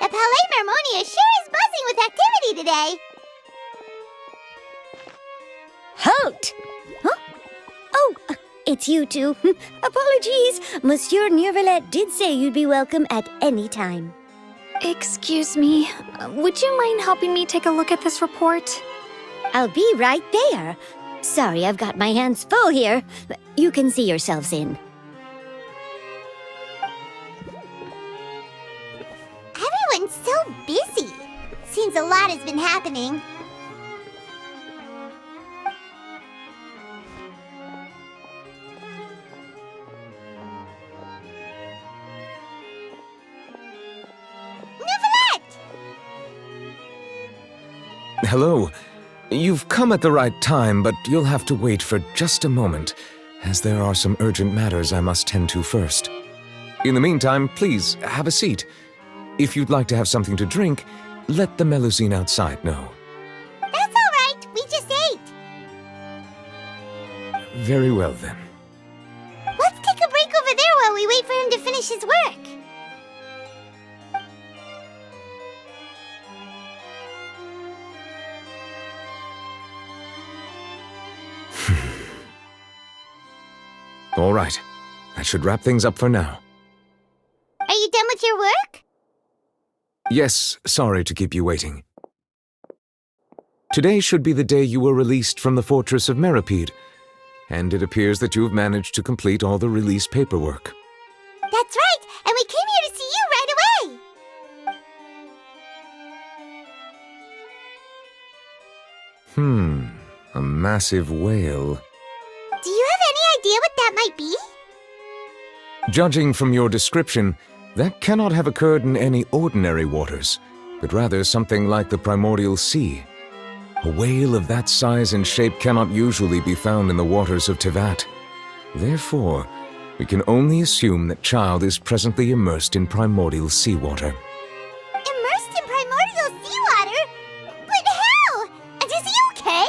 The Palais Mermonia sure is buzzing with activity today. Halt! Huh? Oh, it's you two. Apologies. Monsieur Neuvillette did say you'd be welcome at any time. Excuse me, would you mind helping me take a look at this report? I'll be right there. Sorry, I've got my hands full here. You can see yourselves in. Everyone's so busy. Seems a lot has been happening. Neuvillette! Hello. You've come at the right time, but you'll have to wait for just a moment, as there are some urgent matters I must tend to first. In the meantime, please, have a seat. If you'd like to have something to drink, let the Melusine outside know. That's all right. We just ate. Very well, then. Let's take a break over there while we wait for him to finish his work. All right. That should wrap things up for now. Are you done with your work? Yes, sorry to keep you waiting. Today should be the day you were released from the Fortress of Meripede, and it appears that you've managed to complete all the release paperwork. That's right, and we came here to see you right away. A massive whale. Do you have any idea what that might be? Judging from your description, that cannot have occurred in any ordinary waters, but rather something like the primordial sea. A whale of that size and shape cannot usually be found in the waters of Tevat. Therefore, we can only assume that Child is presently immersed in primordial seawater. Immersed in primordial seawater? But how? And is he okay?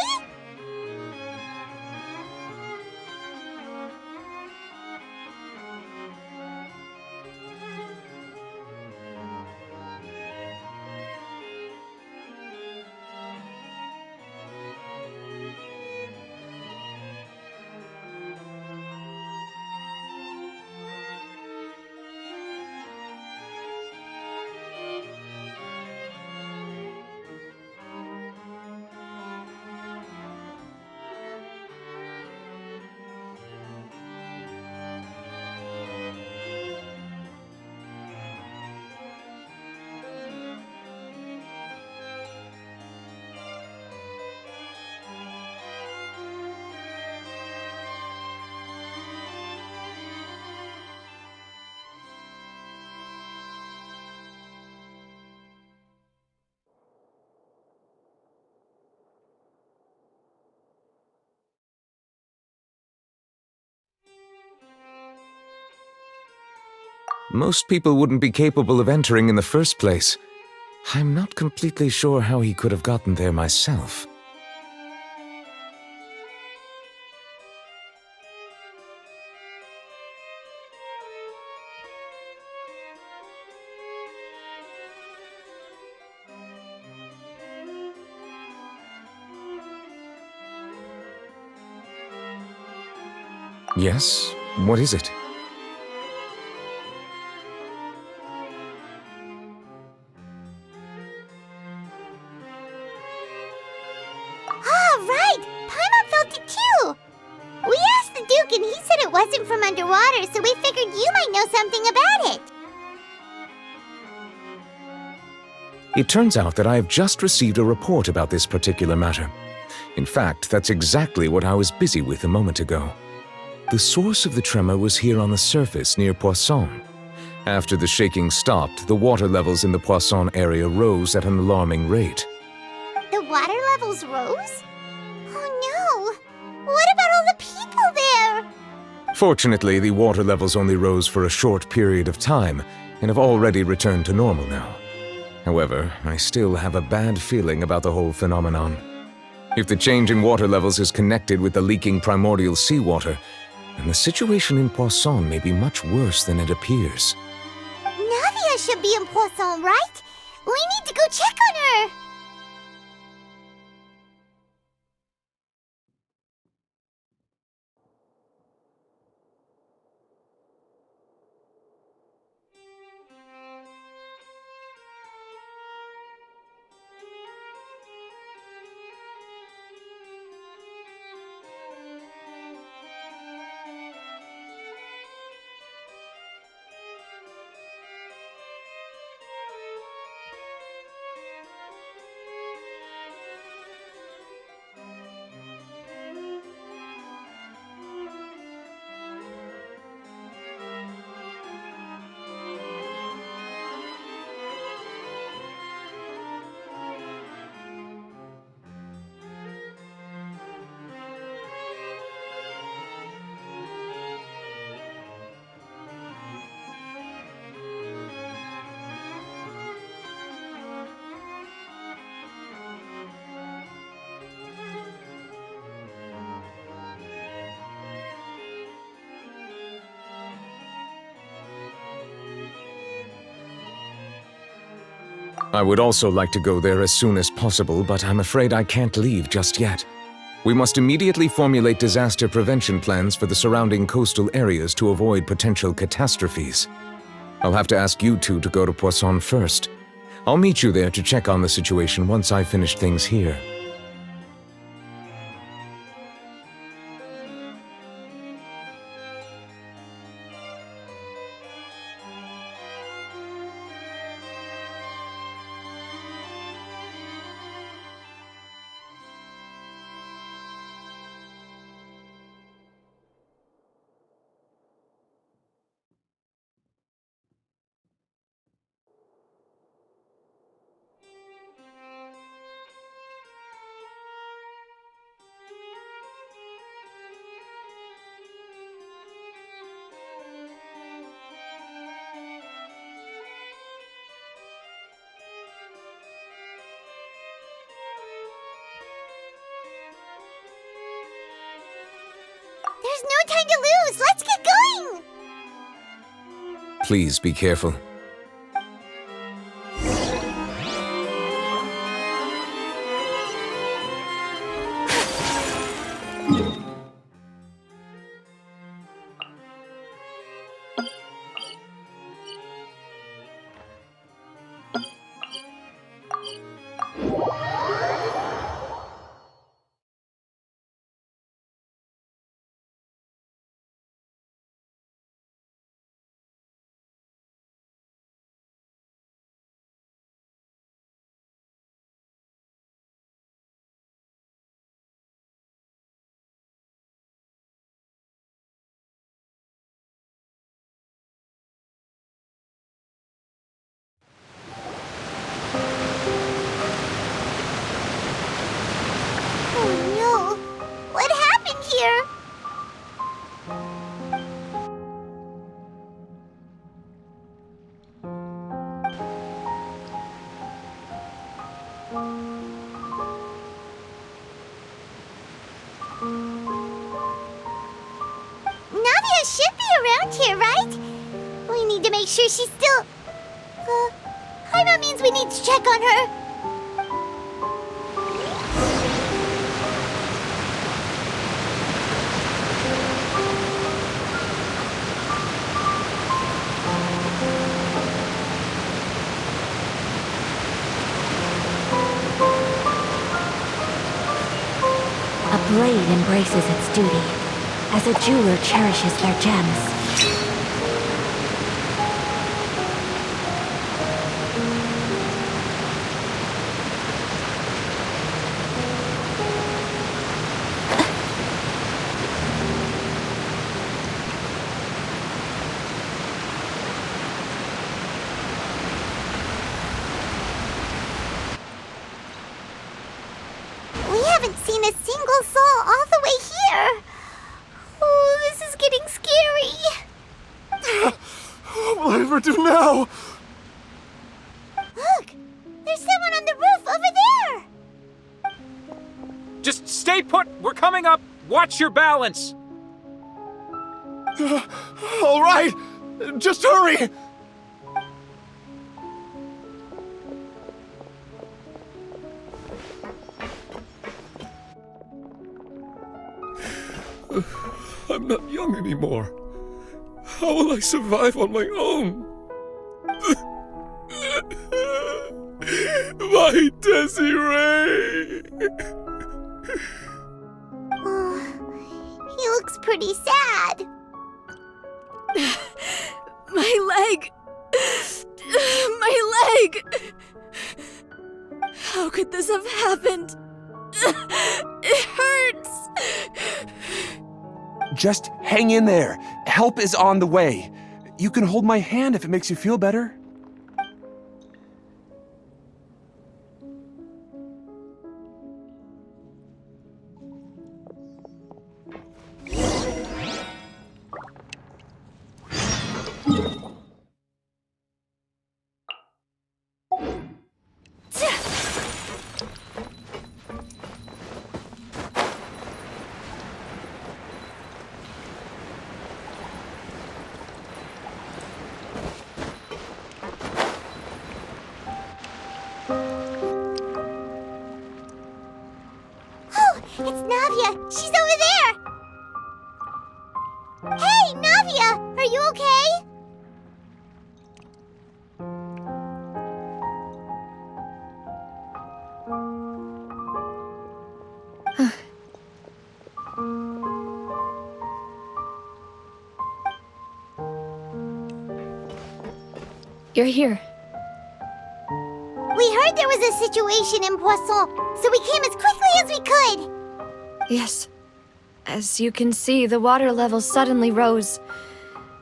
Most people wouldn't be capable of entering in the first place. I'm not completely sure how he could have gotten there myself. Yes? What is it? Ah, right! Paimon felt it too! We asked the Duke and he said it wasn't from underwater, so we figured you might know something about it. It turns out that I have just received a report about this particular matter. In fact, that's exactly what I was busy with a moment ago. The source of the tremor was here on the surface near Poisson. After the shaking stopped, the water levels in the Poisson area rose at an alarming rate. The water levels rose? Oh no! What about all the people there? Fortunately, the water levels only rose for a short period of time and have already returned to normal now. However, I still have a bad feeling about the whole phenomenon. If the change in water levels is connected with the leaking primordial seawater, then the situation in Poisson may be much worse than it appears. Navia should be in Poisson, right? We need to go check on her! I would also like to go there as soon as possible, but I'm afraid I can't leave just yet. We must immediately formulate disaster prevention plans for the surrounding coastal areas to avoid potential catastrophes. I'll have to ask you two to go to Poisson first. I'll meet you there to check on the situation once I finish things here. There's no time to lose! Let's get going! Please be careful. Oh no! What happened here? Navia should be around here, right? We need to make sure she's still... Paimon means we need to check on her. blade embraces its duty, as a jeweler cherishes their gems. We haven't seen a single soul all the way here. Oh, this is getting scary. What will I ever do now? Look, there's someone on the roof over there. Just stay put! We're coming up! Watch your balance! All right, just hurry! I'm not young anymore. How will I survive on my own? My Desiree! Oh, he looks pretty sad. My leg! My leg! How could this have happened? It hurts! Just hang in there. Help is on the way. You can hold my hand if it makes you feel better. Oh, it's Navia. She's over there. Hey, Navia, are you okay? You're here. We heard there was a situation in Poisson, so we came as quickly as we could. Yes. As you can see, the water level suddenly rose.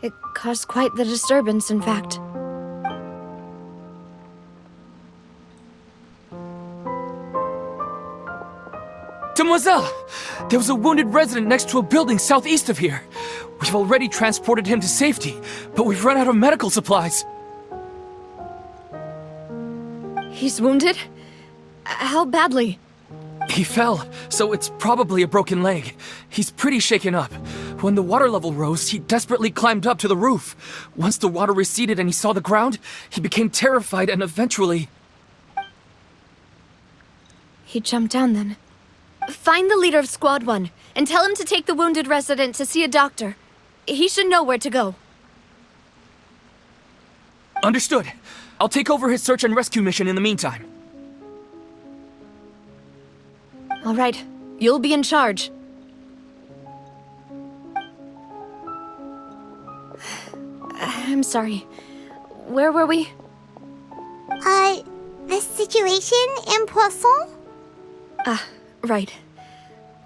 It caused quite the disturbance, in fact. Demoiselle! There was a wounded resident next to a building southeast of here. We've already transported him to safety, but we've run out of medical supplies. He's wounded? How badly? He fell, so it's probably a broken leg. He's pretty shaken up. When the water level rose, he desperately climbed up to the roof. Once the water receded and he saw the ground, he became terrified and eventually... He jumped down then. Find the leader of Squad 1 and tell him to take the wounded resident to see a doctor. He should know where to go. Understood. I'll take over his search and rescue mission in the meantime. All right, you'll be in charge. I'm sorry. Where were we? The situation in Poisson? Ah, right.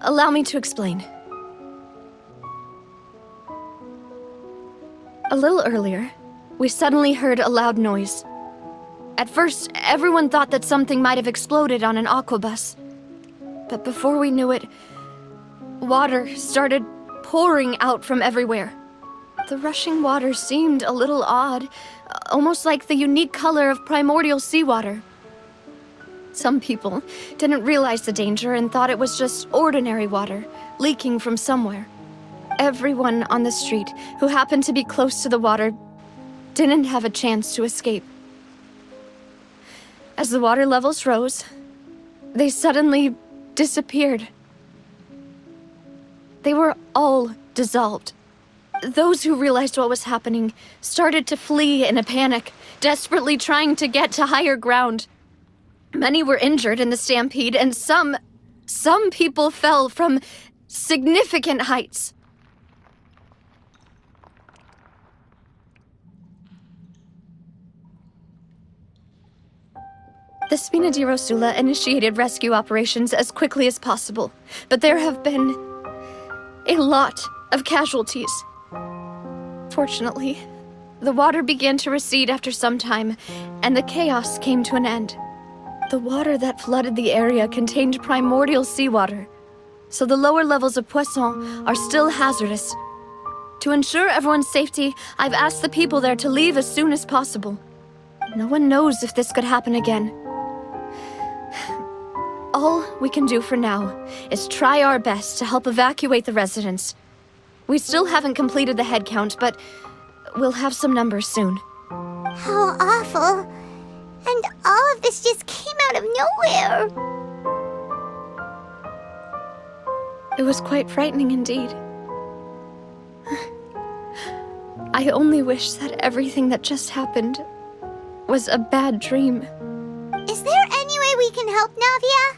Allow me to explain. A little earlier, we suddenly heard a loud noise. At first, everyone thought that something might have exploded on an aquabus. But before we knew it, water started pouring out from everywhere. The rushing water seemed a little odd, almost like the unique color of primordial seawater. Some people didn't realize the danger and thought it was just ordinary water leaking from somewhere. Everyone on the street who happened to be close to the water didn't have a chance to escape. As the water levels rose, they suddenly disappeared. They were all dissolved. Those who realized what was happening started to flee in a panic, desperately trying to get to higher ground. Many were injured in the stampede, and some Some people fell from significant heights. The Spina di Rosula initiated rescue operations as quickly as possible, but there have been a lot of casualties. Fortunately, the water began to recede after some time, and the chaos came to an end. The water that flooded the area contained primordial seawater, so the lower levels of Poisson are still hazardous. To ensure everyone's safety, I've asked the people there to leave as soon as possible. No one knows if this could happen again. All we can do for now is try our best to help evacuate the residents. We still haven't completed the head count, but we'll have some numbers soon. How awful. And all of this just came out of nowhere. It was quite frightening indeed. I only wish that everything that just happened was a bad dream. Is there any way we can help, Navia?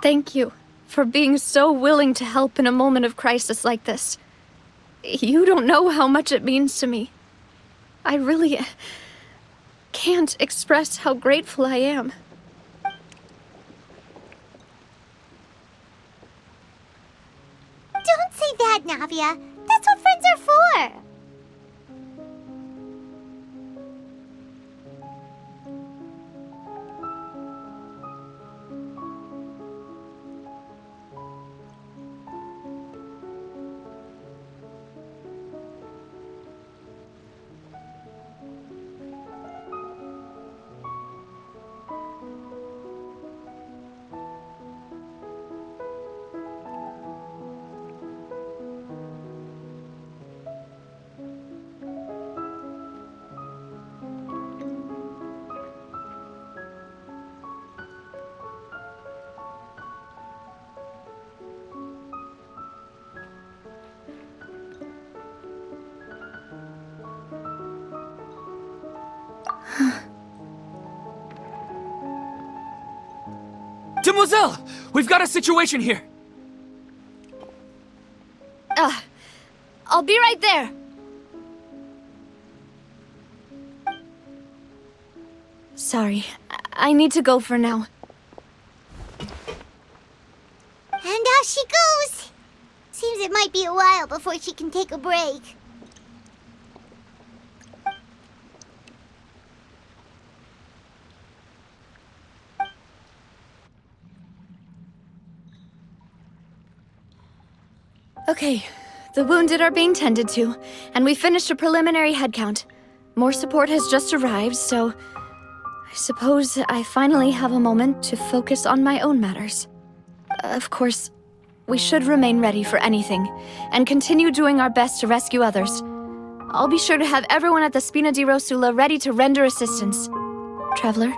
Thank you for being so willing to help in a moment of crisis like this. You don't know how much it means to me. I really can't express how grateful I am. Don't say that, Navia. That's what friends are for. Demoiselle! We've got a situation here! I'll be right there. Sorry, I need to go for now. And off she goes. Seems it might be a while before she can take a break. Okay, the wounded are being tended to, and we finished a preliminary head count. More support has just arrived, so I suppose I finally have a moment to focus on my own matters. Of course, we should remain ready for anything, and continue doing our best to rescue others. I'll be sure to have everyone at the Spina di Rosula ready to render assistance. Traveler,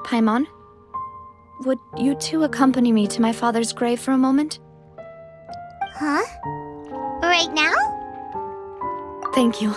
Paimon, would you two accompany me to my father's grave for a moment? Huh? Right now? Thank you.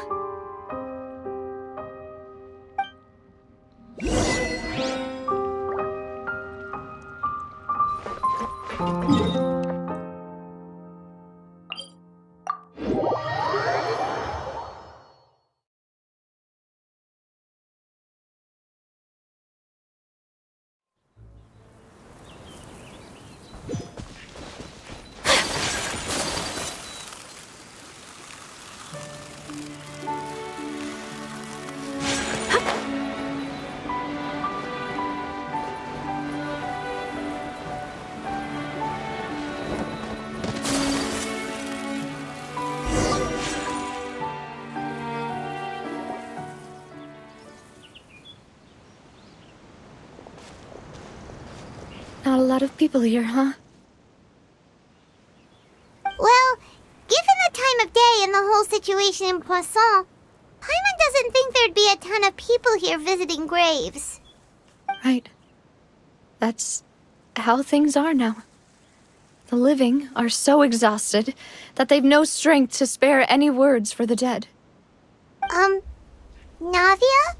Not a lot of people here, huh? Well, given the time of day and the whole situation in Poisson, Paimon doesn't think there'd be a ton of people here visiting graves. Right. That's how things are now. The living are so exhausted that they've no strength to spare any words for the dead. Navia?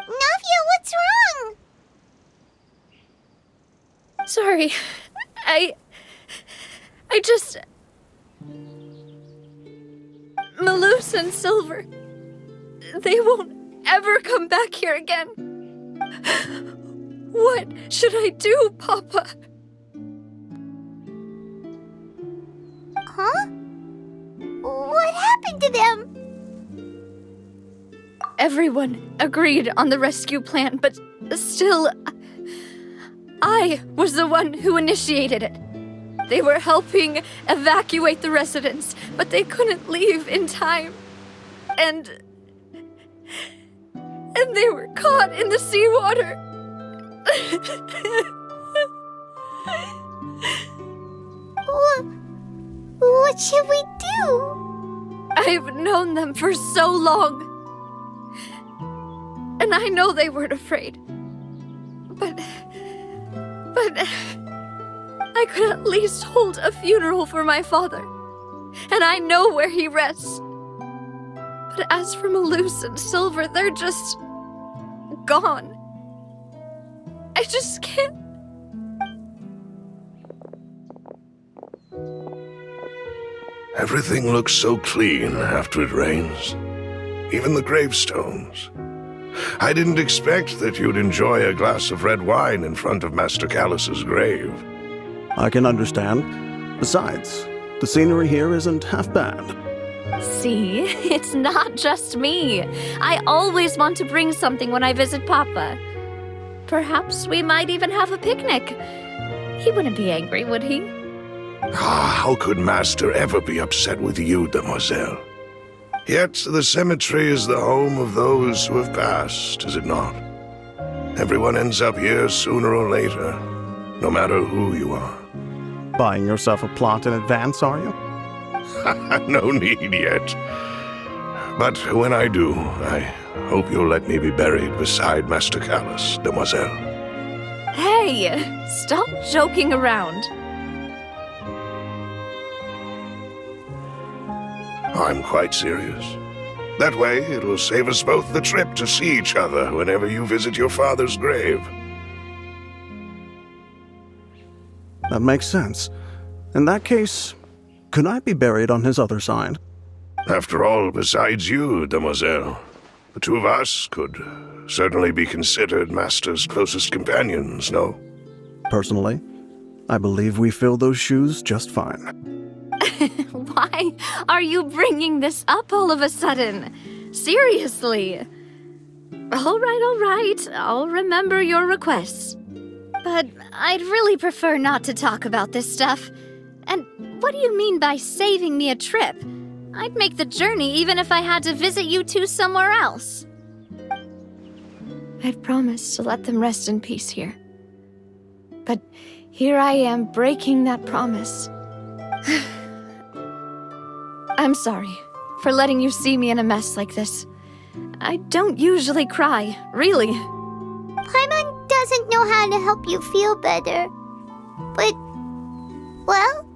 Navia, what's wrong? Sorry. I just... Maloose and Silver. They won't ever come back here again. What should I do, Papa? Huh? What happened to them? Everyone agreed on the rescue plan, but still, I was the one who initiated it. They were helping evacuate the residents, but they couldn't leave in time. And they were caught in the seawater. What should we do? I've known them for so long. And I know they weren't afraid. But I could at least hold a funeral for my father. And I know where he rests. But as for Maloose and Silver, they're just gone. I just can't. Everything looks so clean after it rains. Even the gravestones. I didn't expect that you'd enjoy a glass of red wine in front of Master Callus's grave. I can understand. Besides, the scenery here isn't half bad. See, it's not just me. I always want to bring something when I visit Papa. Perhaps we might even have a picnic. He wouldn't be angry, would he? How could Master ever be upset with you, demoiselle? Yet the cemetery is the home of those who have passed, is it not? Everyone ends up here sooner or later, no matter who you are. Buying yourself a plot in advance, are you? No need yet. But when I do, I hope you'll let me be buried beside Master Callus, demoiselle. Hey, stop joking around. I'm quite serious. That way, it will save us both the trip to see each other whenever you visit your father's grave. That makes sense. In that case, could I be buried on his other side? After all, besides you, demoiselle, the two of us could certainly be considered Master's closest companions, no? Personally, I believe we fill those shoes just fine. Why are you bringing this up all of a sudden? Seriously. All right. I'll remember your requests. But I'd really prefer not to talk about this stuff. And what do you mean by saving me a trip? I'd make the journey even if I had to visit you two somewhere else. I'd promised to let them rest in peace here. But here I am breaking that promise. I'm sorry for letting you see me in a mess like this. I don't usually cry, really. Paimon doesn't know how to help you feel better. But, well,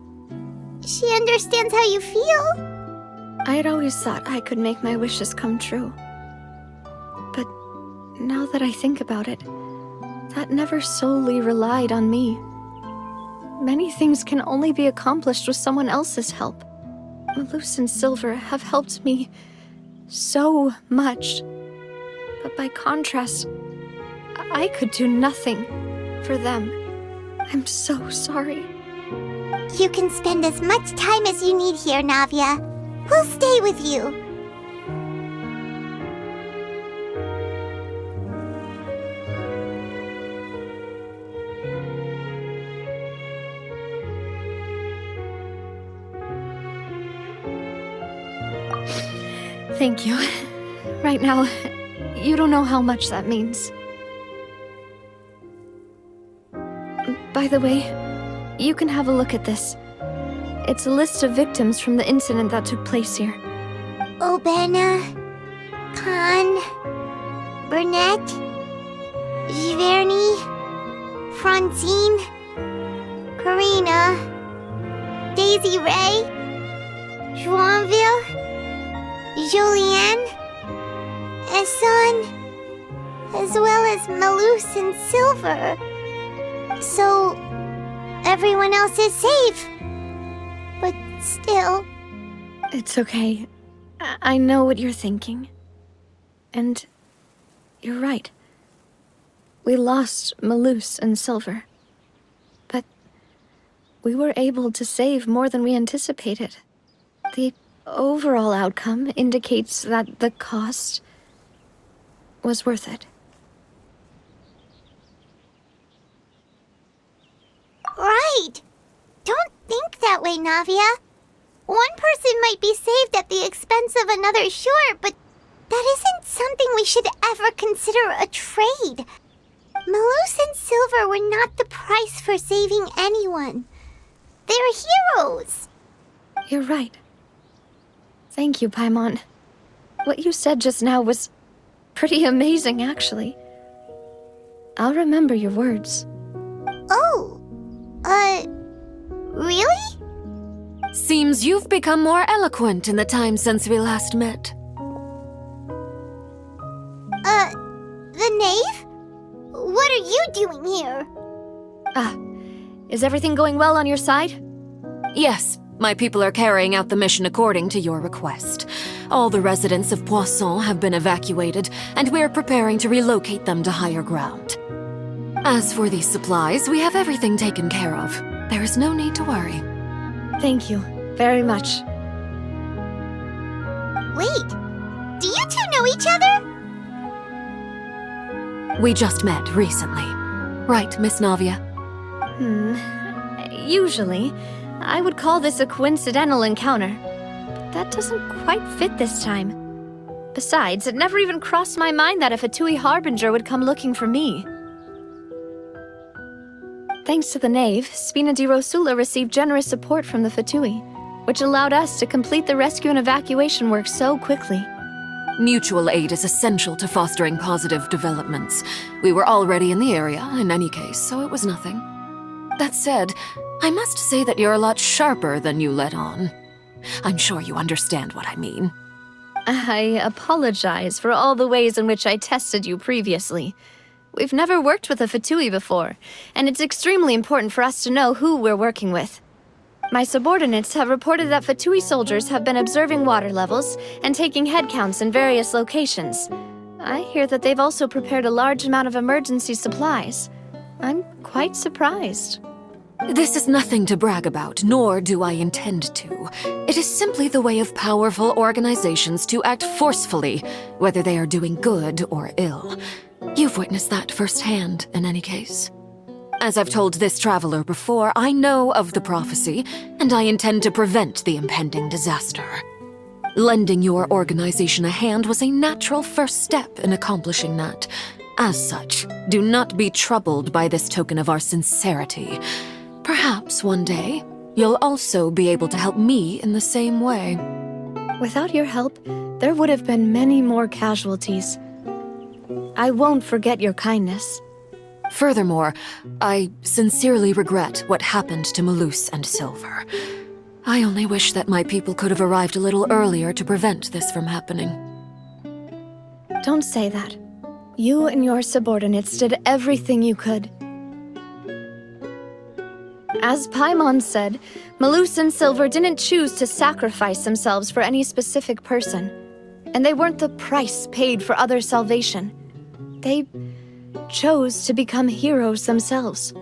she understands how you feel. I had always thought I could make my wishes come true. But now that I think about it, that never solely relied on me. Many things can only be accomplished with someone else's help. Maloose and Silver have helped me so much. But by contrast, I could do nothing for them. I'm so sorry. You can spend as much time as you need here, Navia. We'll stay with you. Thank you. Right now, you don't know how much that means. By the way, you can have a look at this. It's a list of victims from the incident that took place here. Obena, Khan, Burnett, Giverny, Francine, Karina, Daisy Ray, Joinville, Julianne, Esson, as well as Malus and Silver. So, everyone else is safe. But still... It's okay. I know what you're thinking. And you're right. We lost Malus and Silver. But we were able to save more than we anticipated. The overall outcome indicates that the cost was worth it. Right! Don't think that way, Navia. One person might be saved at the expense of another, sure, but that isn't something we should ever consider a trade. Malus and Silver were not the price for saving anyone. They're heroes. You're right. Thank you, Paimon. What you said just now was pretty amazing, actually. I'll remember your words. Oh, really? Seems you've become more eloquent in the time since we last met. The knave? What are you doing here? Is everything going well on your side? Yes, my people are carrying out the mission according to your request. All the residents of Poisson have been evacuated, and we're preparing to relocate them to higher ground. As for these supplies, we have everything taken care of. There is no need to worry. Thank you very much. Wait, do you two know each other? We just met recently. Right, Miss Navia? Usually, I would call this a coincidental encounter. But that doesn't quite fit this time. Besides, it never even crossed my mind that a Fatui Harbinger would come looking for me. Thanks to the knave, Spina di Rosula received generous support from the Fatui, which allowed us to complete the rescue and evacuation work so quickly. Mutual aid is essential to fostering positive developments. We were already in the area, in any case, so it was nothing. That said, I must say that you're a lot sharper than you let on. I'm sure you understand what I mean. I apologize for all the ways in which I tested you previously. We've never worked with a Fatui before, and it's extremely important for us to know who we're working with. My subordinates have reported that Fatui soldiers have been observing water levels and taking head counts in various locations. I hear that they've also prepared a large amount of emergency supplies. I'm quite surprised. This is nothing to brag about, nor do I intend to. It is simply the way of powerful organizations to act forcefully, whether they are doing good or ill. You've witnessed that firsthand, in any case. As I've told this traveler before, I know of the prophecy, and I intend to prevent the impending disaster. Lending your organization a hand was a natural first step in accomplishing that. As such, do not be troubled by this token of our sincerity. Perhaps one day, you'll also be able to help me in the same way. Without your help, there would have been many more casualties. I won't forget your kindness. Furthermore, I sincerely regret what happened to Malus and Silver. I only wish that my people could have arrived a little earlier to prevent this from happening. Don't say that. You and your subordinates did everything you could. As Paimon said, Malus and Silver didn't choose to sacrifice themselves for any specific person, and they weren't the price paid for other salvation. They chose to become heroes themselves.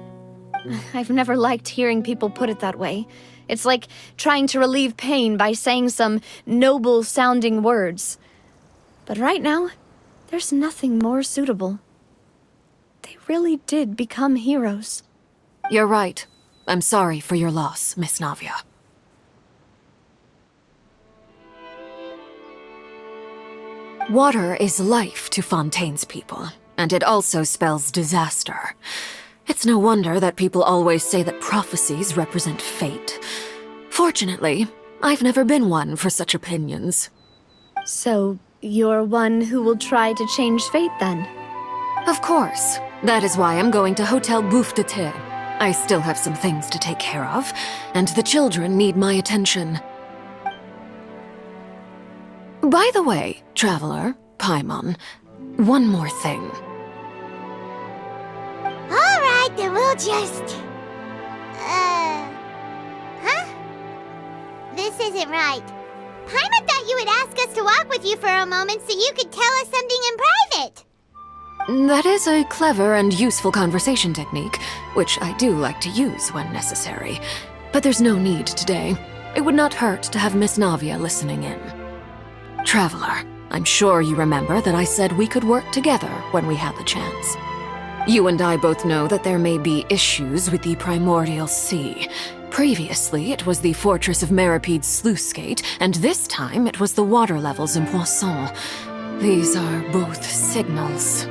I've never liked hearing people put it that way. It's like trying to relieve pain by saying some noble-sounding words. But right now, there's nothing more suitable. They really did become heroes. You're right. I'm sorry for your loss, Miss Navia. Water is life to Fontaine's people, and it also spells disaster. It's no wonder that people always say that prophecies represent fate. Fortunately, I've never been one for such opinions. So, you're one who will try to change fate then? Of course. That is why I'm going to Hotel Bouffe de Terre. I still have some things to take care of, and the children need my attention. By the way, Traveler, Paimon, one more thing. Alright, then we'll just... Huh? This isn't right. Paimon thought you would ask us to walk with you for a moment so you could tell us something in private. That is a clever and useful conversation technique, which I do like to use when necessary. But there's no need today. It would not hurt to have Miss Navia listening in. Traveler, I'm sure you remember that I said we could work together when we had the chance. You and I both know that there may be issues with the Primordial Sea. Previously, it was the Fortress of Meripede's sluice gate, and this time it was the water levels in Poisson. These are both signals.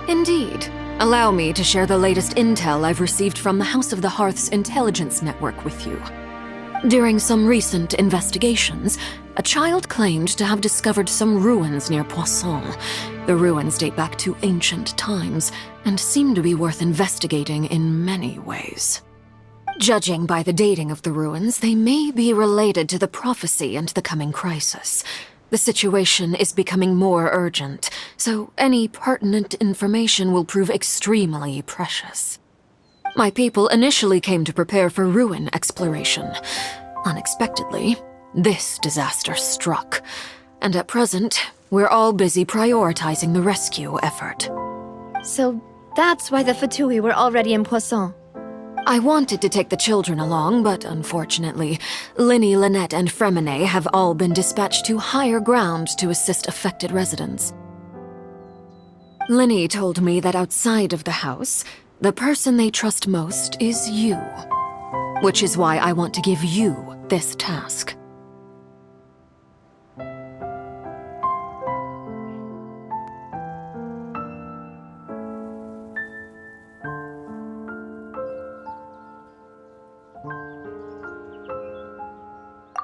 Indeed. Allow me to share the latest intel I've received from the House of the Hearth's intelligence network with you. During some recent investigations, a child claimed to have discovered some ruins near Poisson. The ruins date back to ancient times and seem to be worth investigating in many ways. Judging by the dating of the ruins, they may be related to the prophecy and the coming crisis. The situation is becoming more urgent, so any pertinent information will prove extremely precious. My people initially came to prepare for ruin exploration. Unexpectedly, this disaster struck, and at present, we're all busy prioritizing the rescue effort. So that's why the Fatui were already in Poisson. I wanted to take the children along, but unfortunately, Linny, Lynette, and Fremine have all been dispatched to higher ground to assist affected residents. Linny told me that outside of the house, the person they trust most is you. Which is why I want to give you this task.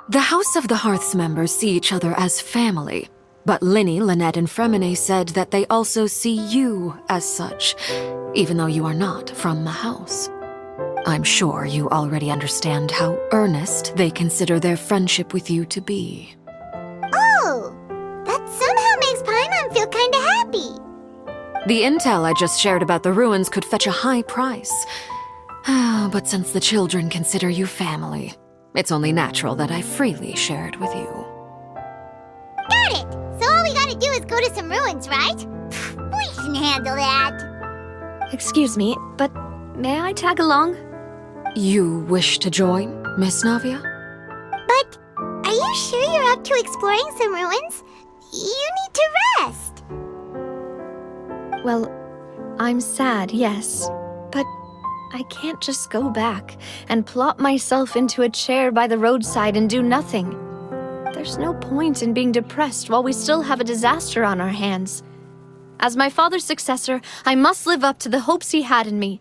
The House of the Hearth's members see each other as family, but Linny, Lynette, and Fremine said that they also see you as such, even though you are not from the house. I'm sure you already understand how earnest they consider their friendship with you to be. Oh, that somehow makes Paimon feel kinda happy. The intel I just shared about the ruins could fetch a high price. But since the children consider you family, it's only natural that I freely share it with you. Got it! So all we gotta do is go to some ruins, right? We can handle that. Excuse me, but may I tag along? You wish to join, Miss Navia? But are you sure you're up to exploring some ruins? You need to rest. Well, I'm sad, yes, but I can't just go back and plop myself into a chair by the roadside and do nothing. There's no point in being depressed while we still have a disaster on our hands. As my father's successor, I must live up to the hopes he had in me.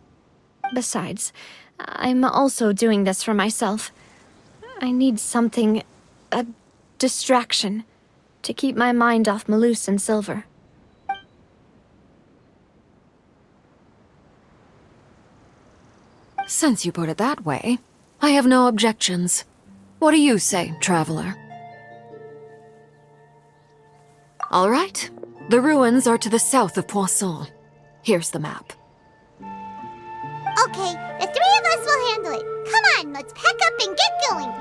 Besides, I'm also doing this for myself. I need something, a distraction, to keep my mind off Malus and Silver. Since you put it that way, I have no objections. What do you say, Traveler? All right. The ruins are to the south of Poisson. Here's the map. Okay, the three of us will handle it. Come on, let's pack up and get going.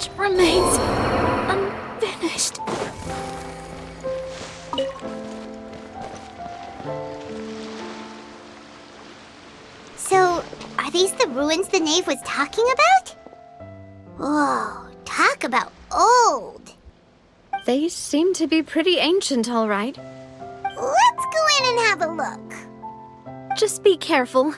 much remains unfinished. So, are these the ruins the knave was talking about? Whoa, talk about old. They seem to be pretty ancient, all right. Let's go in and have a look. Just be careful.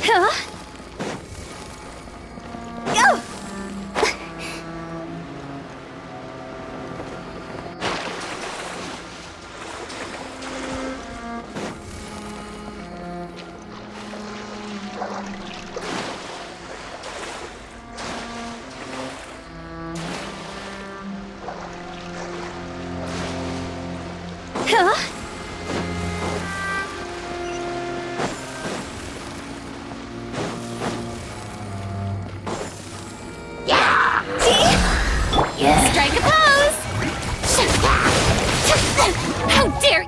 Huh? Go! Huh? Strike a pose! How dare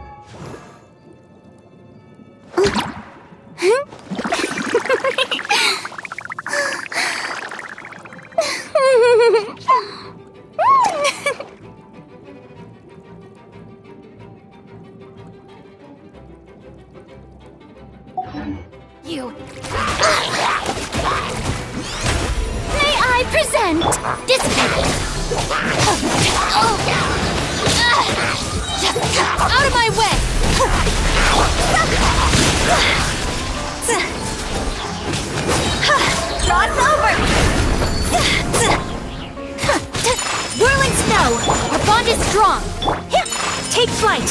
you? May I present this out of my way! Cross over! Whirling snow! Our bond is strong! Take flight!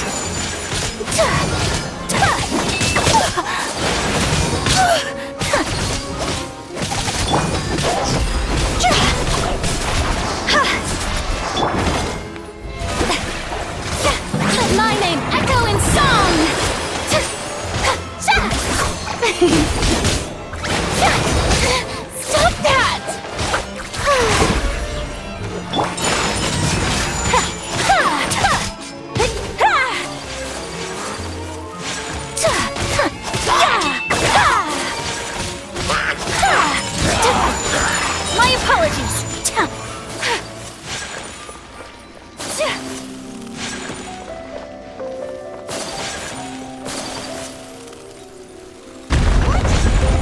Let my name echo in song! Stop that! My apologies!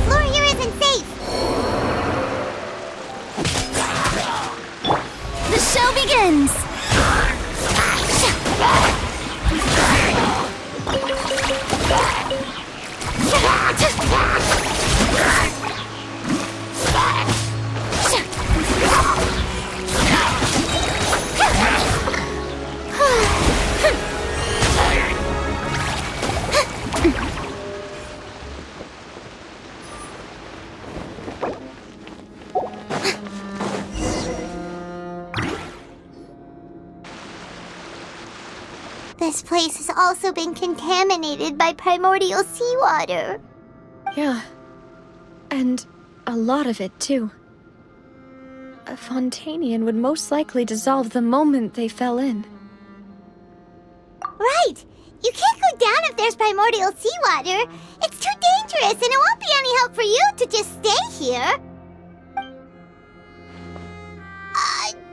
Floor here isn't safe. The show begins! This place has also been contaminated by primordial seawater. Yeah. And a lot of it, too. A Fontainian would most likely dissolve the moment they fell in. Right! You can't go down if there's primordial seawater. It's too dangerous, and it won't be any help for you to just stay here.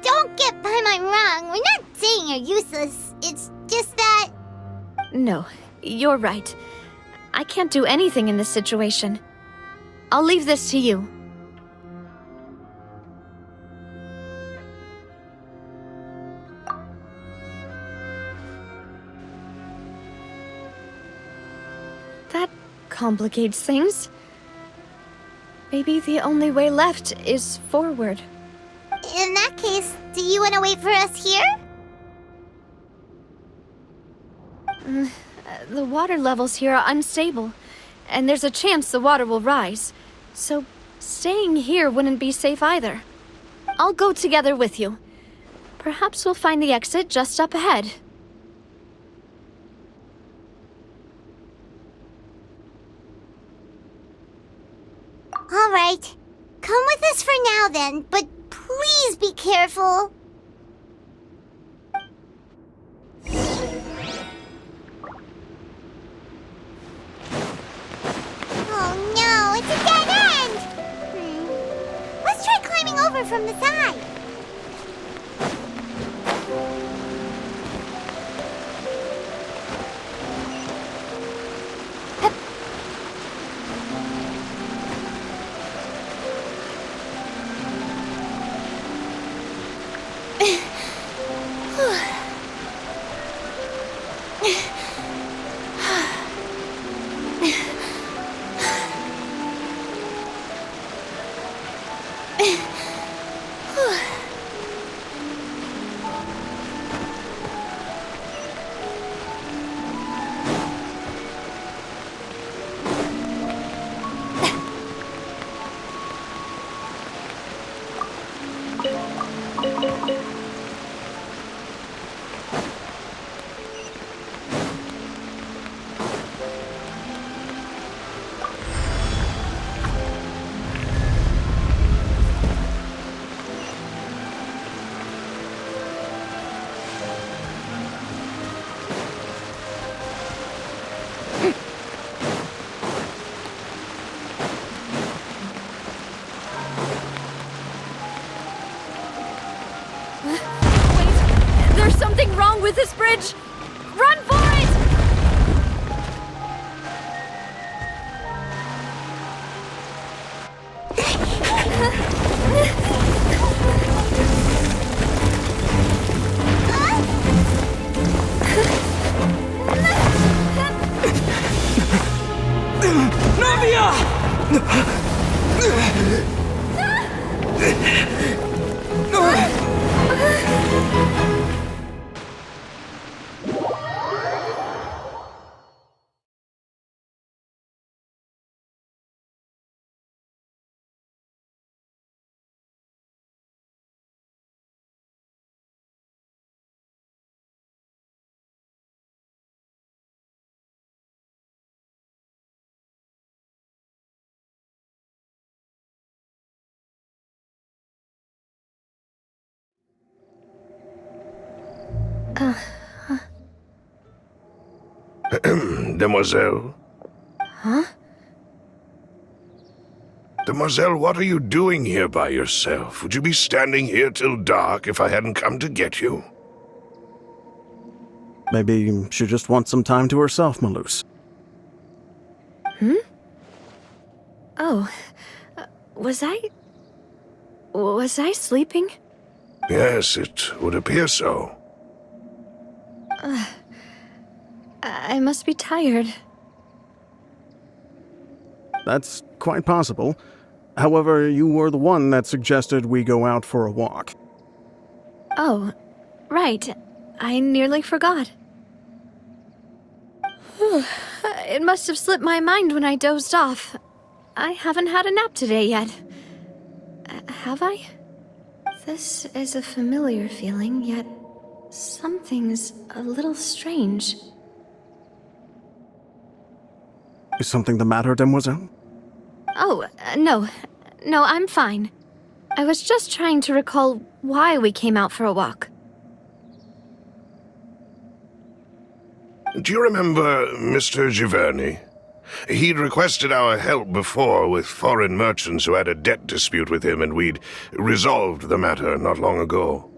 Don't get by my wrong. We're not saying you're useless. It's just that... No, you're right. I can't do anything in this situation. I'll leave this to you. complicates things. Maybe the only way left is forward. In that case, do you want to wait for us here? The water levels here are unstable, and there's a chance the water will rise. So staying here wouldn't be safe either. I'll go together with you. Perhaps we'll find the exit just up ahead. All right. Come with us for now then, but please be careful. Oh no, it's a dead end! Let's try climbing over from the side. There's something wrong with this bridge! Run for it! Demoiselle? Huh? Demoiselle, what are you doing here by yourself? Would you be standing here till dark if I hadn't come to get you? Maybe she just wants some time to herself, Maloose. Oh, was I sleeping? Yes, it would appear so. I must be tired. That's quite possible. However, you were the one that suggested we go out for a walk. Oh, right. I nearly forgot. It must have slipped my mind when I dozed off. I haven't had a nap today yet. Have I? This is a familiar feeling, yet something's a little strange. Is something the matter, Demoiselle? Oh, no. No, I'm fine. I was just trying to recall why we came out for a walk. Do you remember Mr. Giverny? He'd requested our help before with foreign merchants who had a debt dispute with him, and we'd resolved the matter not long ago.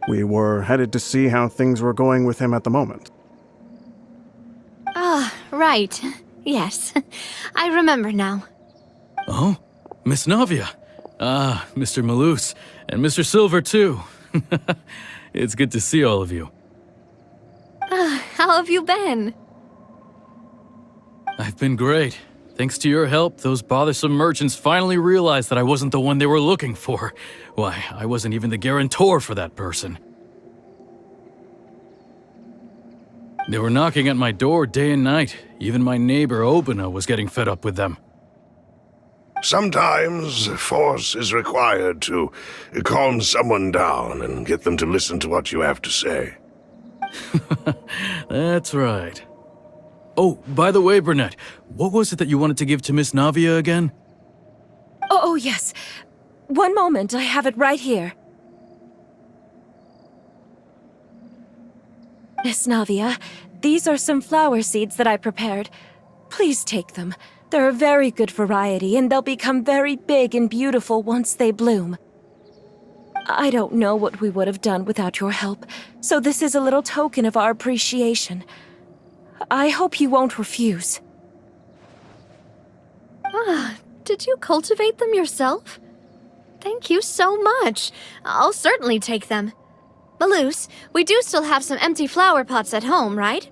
We were headed to see how things were going with him at the moment. Ah, right. Yes. I remember now. Oh, Miss Navia. Ah, Mr. Maloose. And Mr. Silver, too. It's good to see all of you. How have you been? I've been great. Thanks to your help, those bothersome merchants finally realized that I wasn't the one they were looking for. Why, I wasn't even the guarantor for that person. They were knocking at my door day and night. Even my neighbor Obina was getting fed up with them. Sometimes force is required to calm someone down and get them to listen to what you have to say. That's right. Oh, by the way, Burnett, what was it that you wanted to give to Miss Navia again? Oh, yes. One moment, I have it right here. Miss Navia, these are some flower seeds that I prepared. Please take them. They're a very good variety, and they'll become very big and beautiful once they bloom. I don't know what we would have done without your help, so this is a little token of our appreciation. I hope you won't refuse. Ah, did you cultivate them yourself? Thank you so much. I'll certainly take them. Maloose, we do still have some empty flower pots at home, right?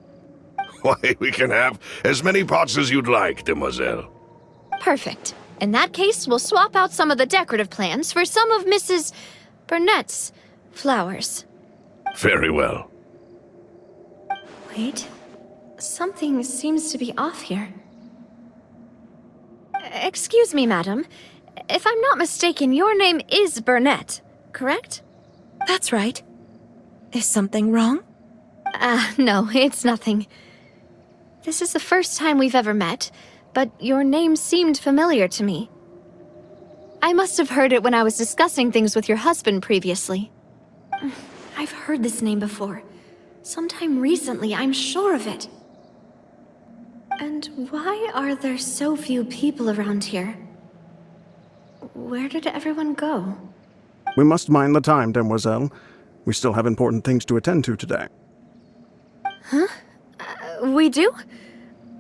Why, we can have as many pots as you'd like, demoiselle. Perfect. In that case, we'll swap out some of the decorative plants for some of Mrs. Burnett's flowers. Very well. Wait. Something seems to be off here. Excuse me, madam. If I'm not mistaken, your name is Burnett, correct? That's right. Is something wrong? No, it's nothing. This is the first time we've ever met, but your name seemed familiar to me. I must have heard it when I was discussing things with your husband previously. I've heard this name before. Sometime recently, I'm sure of it. And why are there so few people around here? Where did everyone go? We must mind the time, demoiselle. We still have important things to attend to today. Huh? We do?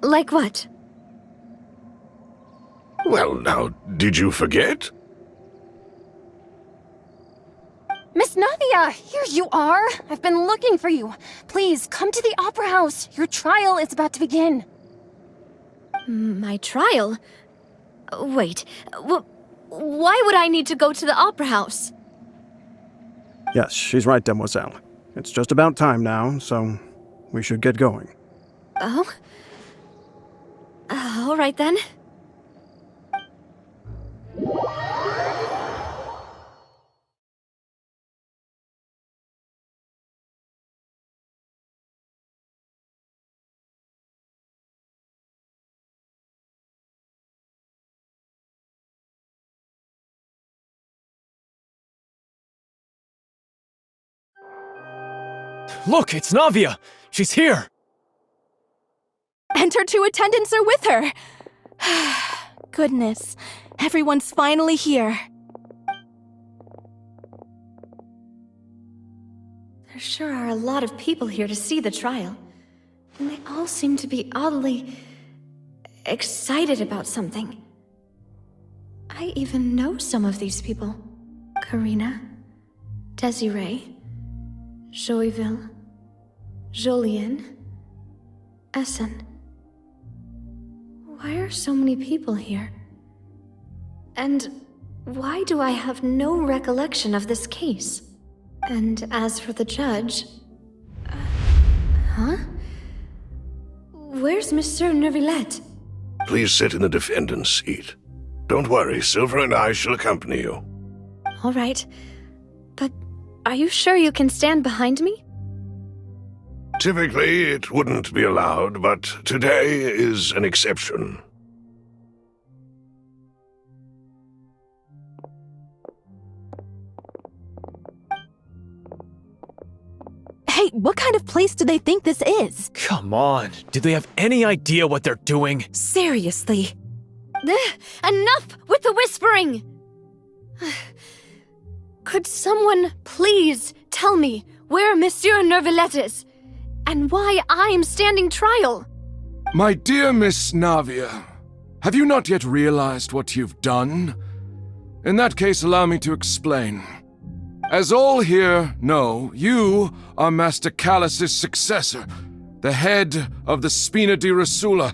Like what? Well, now, did you forget? Miss Navia, here you are. I've been looking for you. Please, come to the Opera House. Your trial is about to begin. My trial? Wait, why would I need to go to the Opera House? Yes, she's right, demoiselle. It's just about time now, so we should get going. Oh? All right then. Look, it's Navia! She's here! And her two attendants are with her. Goodness, everyone's finally here. There sure are a lot of people here to see the trial. And they all seem to be oddly excited about something. I even know some of these people. Karina, Desiree, Joyville, Jolien, Essen. Why are so many people here? And why do I have no recollection of this case? And as for the judge... huh? Where's Monsieur Neuvillette? Please sit in the defendant's seat. Don't worry, Silver and I shall accompany you. All right. But are you sure you can stand behind me? Typically, it wouldn't be allowed, but today is an exception. Hey, what kind of place do they think this is? Come on, do they have any idea what they're doing? Seriously. Enough with the whispering! Could someone please tell me where Monsieur Neuvillette is? And why I'm standing trial? My dear Miss Navia, have you not yet realized what you've done? In that case, allow me to explain. As all here know, you are Master Callus's successor, the head of the Spina di Rosula,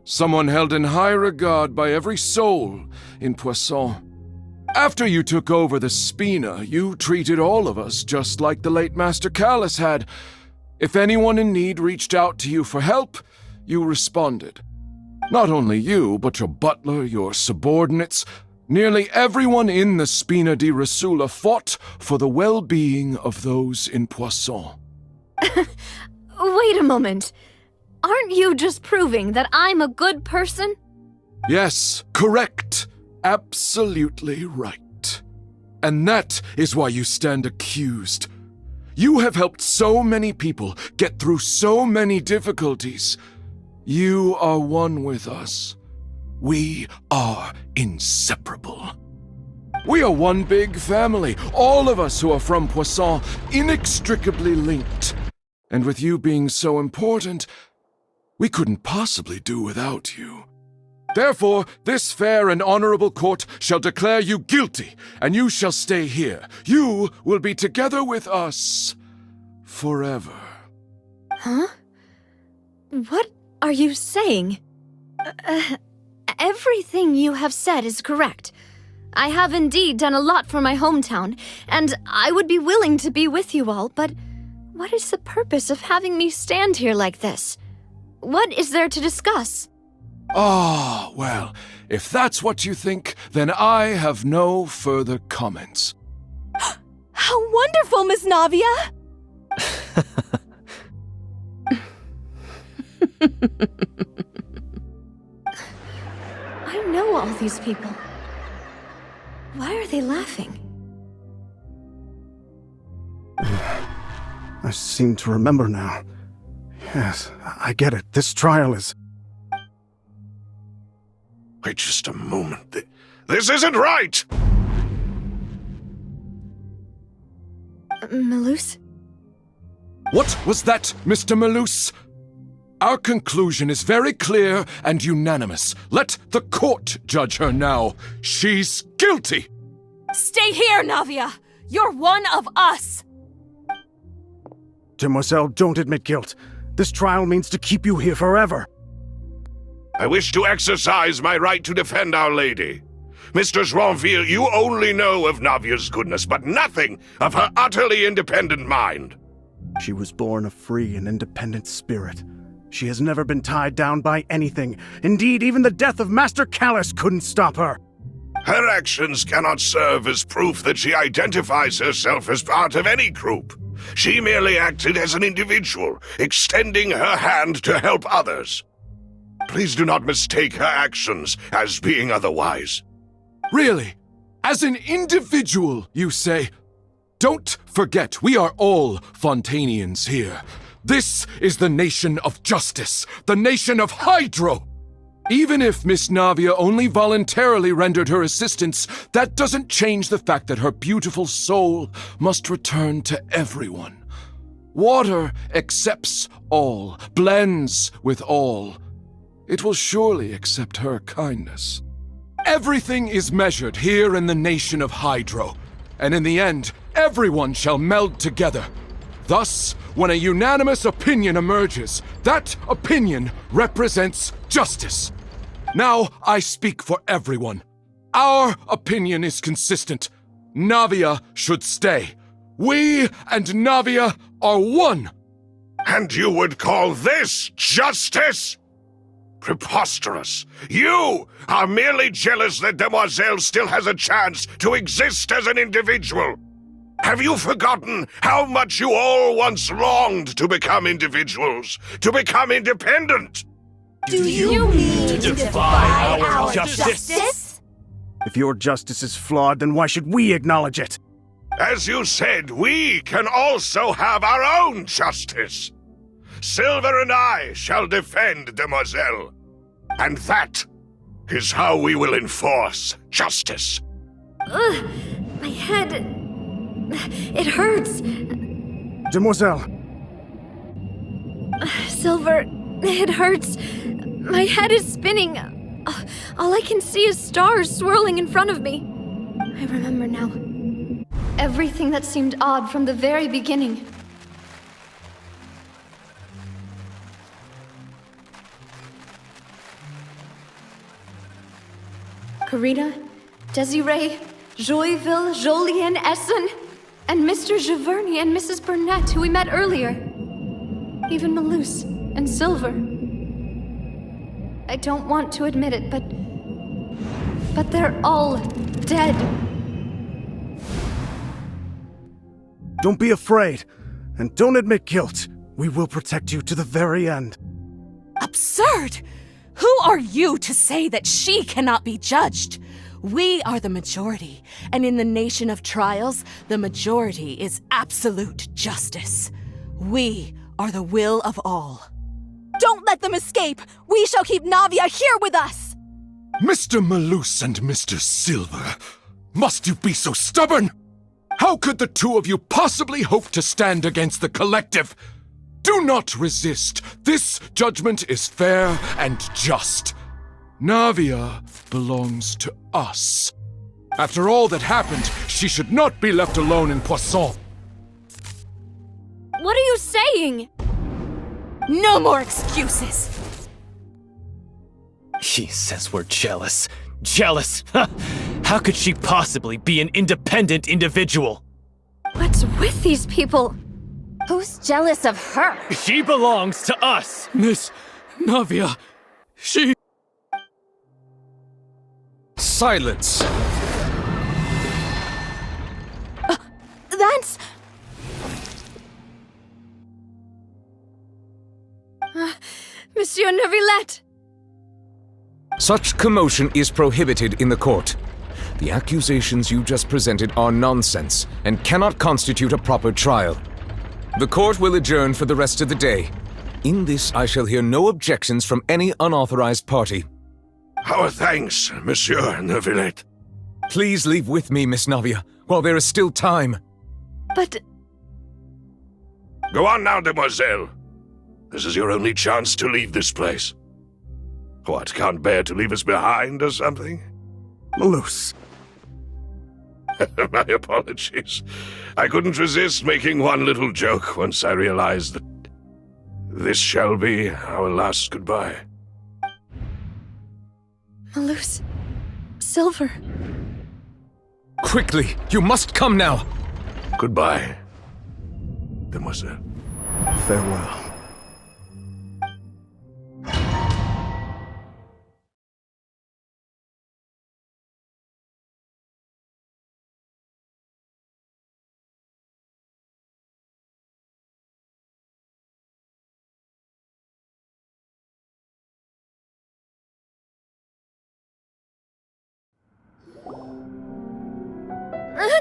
someone held in high regard by every soul in Poisson. After you took over the Spina, you treated all of us just like the late Master Callus had. If anyone in need reached out to you for help, you responded. Not only you, but your butler, your subordinates, nearly everyone in the Spina di Rosula fought for the well-being of those in Poisson. Wait a moment. Aren't you just proving that I'm a good person? Yes, correct. Absolutely right. And that is why you stand accused. You have helped so many people get through so many difficulties. You are one with us. We are inseparable. We are one big family, all of us who are from Poisson, inextricably linked. And with you being so important, we couldn't possibly do without you. Therefore, this fair and honorable court shall declare you guilty, and you shall stay here. You will be together with us forever. Huh? What are you saying? Everything you have said is correct. I have indeed done a lot for my hometown, and I would be willing to be with you all, but what is the purpose of having me stand here like this? What is there to discuss? Ah, well, if that's what you think, then I have no further comments. How wonderful, Miss Navia! I know all these people. Why are they laughing? I seem to remember now. Yes, I get it. This trial is... Wait just a moment. This isn't right! Malus? What was that, Mr. Malus? Our conclusion is very clear and unanimous. Let the court judge her now. She's guilty! Stay here, Navia! You're one of us! Demoiselle, don't admit guilt. This trial means to keep you here forever. I wish to exercise my right to defend Our Lady. Mr. Joinville, you only know of Navia's goodness, but nothing of her utterly independent mind. She was born a free and independent spirit. She has never been tied down by anything. Indeed, even the death of Master Callus couldn't stop her. Her actions cannot serve as proof that she identifies herself as part of any group. She merely acted as an individual, extending her hand to help others. Please do not mistake her actions as being otherwise. Really? As an individual, you say? Don't forget, we are all Fontainians here. This is the nation of justice, the nation of Hydro. Even if Miss Navia only voluntarily rendered her assistance, that doesn't change the fact that her beautiful soul must return to everyone. Water accepts all, blends with all. It will surely accept her kindness. Everything is measured here in the nation of Hydro, and in the end, everyone shall meld together. Thus, when a unanimous opinion emerges, that opinion represents justice. Now I speak for everyone. Our opinion is consistent. Navia should stay. We and Navia are one. And you would call this justice? Preposterous. You are merely jealous that Demoiselle still has a chance to exist as an individual. Have you forgotten how much you all once longed to become individuals, to become independent? Do you mean to defy our justice? If your justice is flawed, then why should we acknowledge it? As you said, we can also have our own justice. Silver and I shall defend Demoiselle. And that is how we will enforce justice. Ugh, my head... It hurts. Demoiselle. Silver, it hurts. My head is spinning. All I can see is stars swirling in front of me. I remember now. Everything that seemed odd from the very beginning. Karina, Desiree, Joyville, Jolien, Essen, and Mr. Giverny and Mrs. Burnett, who we met earlier. Even Malus and Silver. I don't want to admit it, but they're all dead. Don't be afraid, and don't admit guilt. We will protect you to the very end. Absurd! Who are you to say that she cannot be judged? We are the majority, and in the nation of trials, the majority is absolute justice. We are the will of all. Don't let them escape! We shall keep Navia here with us! Mr. Malus and Mr. Silver, must you be so stubborn? How could the two of you possibly hope to stand against the collective? Do not resist. This judgment is fair and just. Navia belongs to us. After all that happened, she should not be left alone in Poisson. What are you saying? No more excuses! He says we're jealous. Jealous? How could she possibly be an independent individual? What's with these people? Who's jealous of her? She belongs to us! Miss Navia, she... Silence! That's... Monsieur Neuvillette! Such commotion is prohibited in the court. The accusations you just presented are nonsense and cannot constitute a proper trial. The court will adjourn for the rest of the day. In this, I shall hear no objections from any unauthorized party. Our thanks, Monsieur Neuvillette. Please leave with me, Miss Navia, while there is still time. But... Go on now, demoiselle. This is your only chance to leave this place. What, can't bear to leave us behind or something? Malus. My apologies. I couldn't resist making one little joke once I realized that this shall be our last goodbye. Malus... Silver... Quickly, you must come now! Goodbye, demoiselle. Farewell.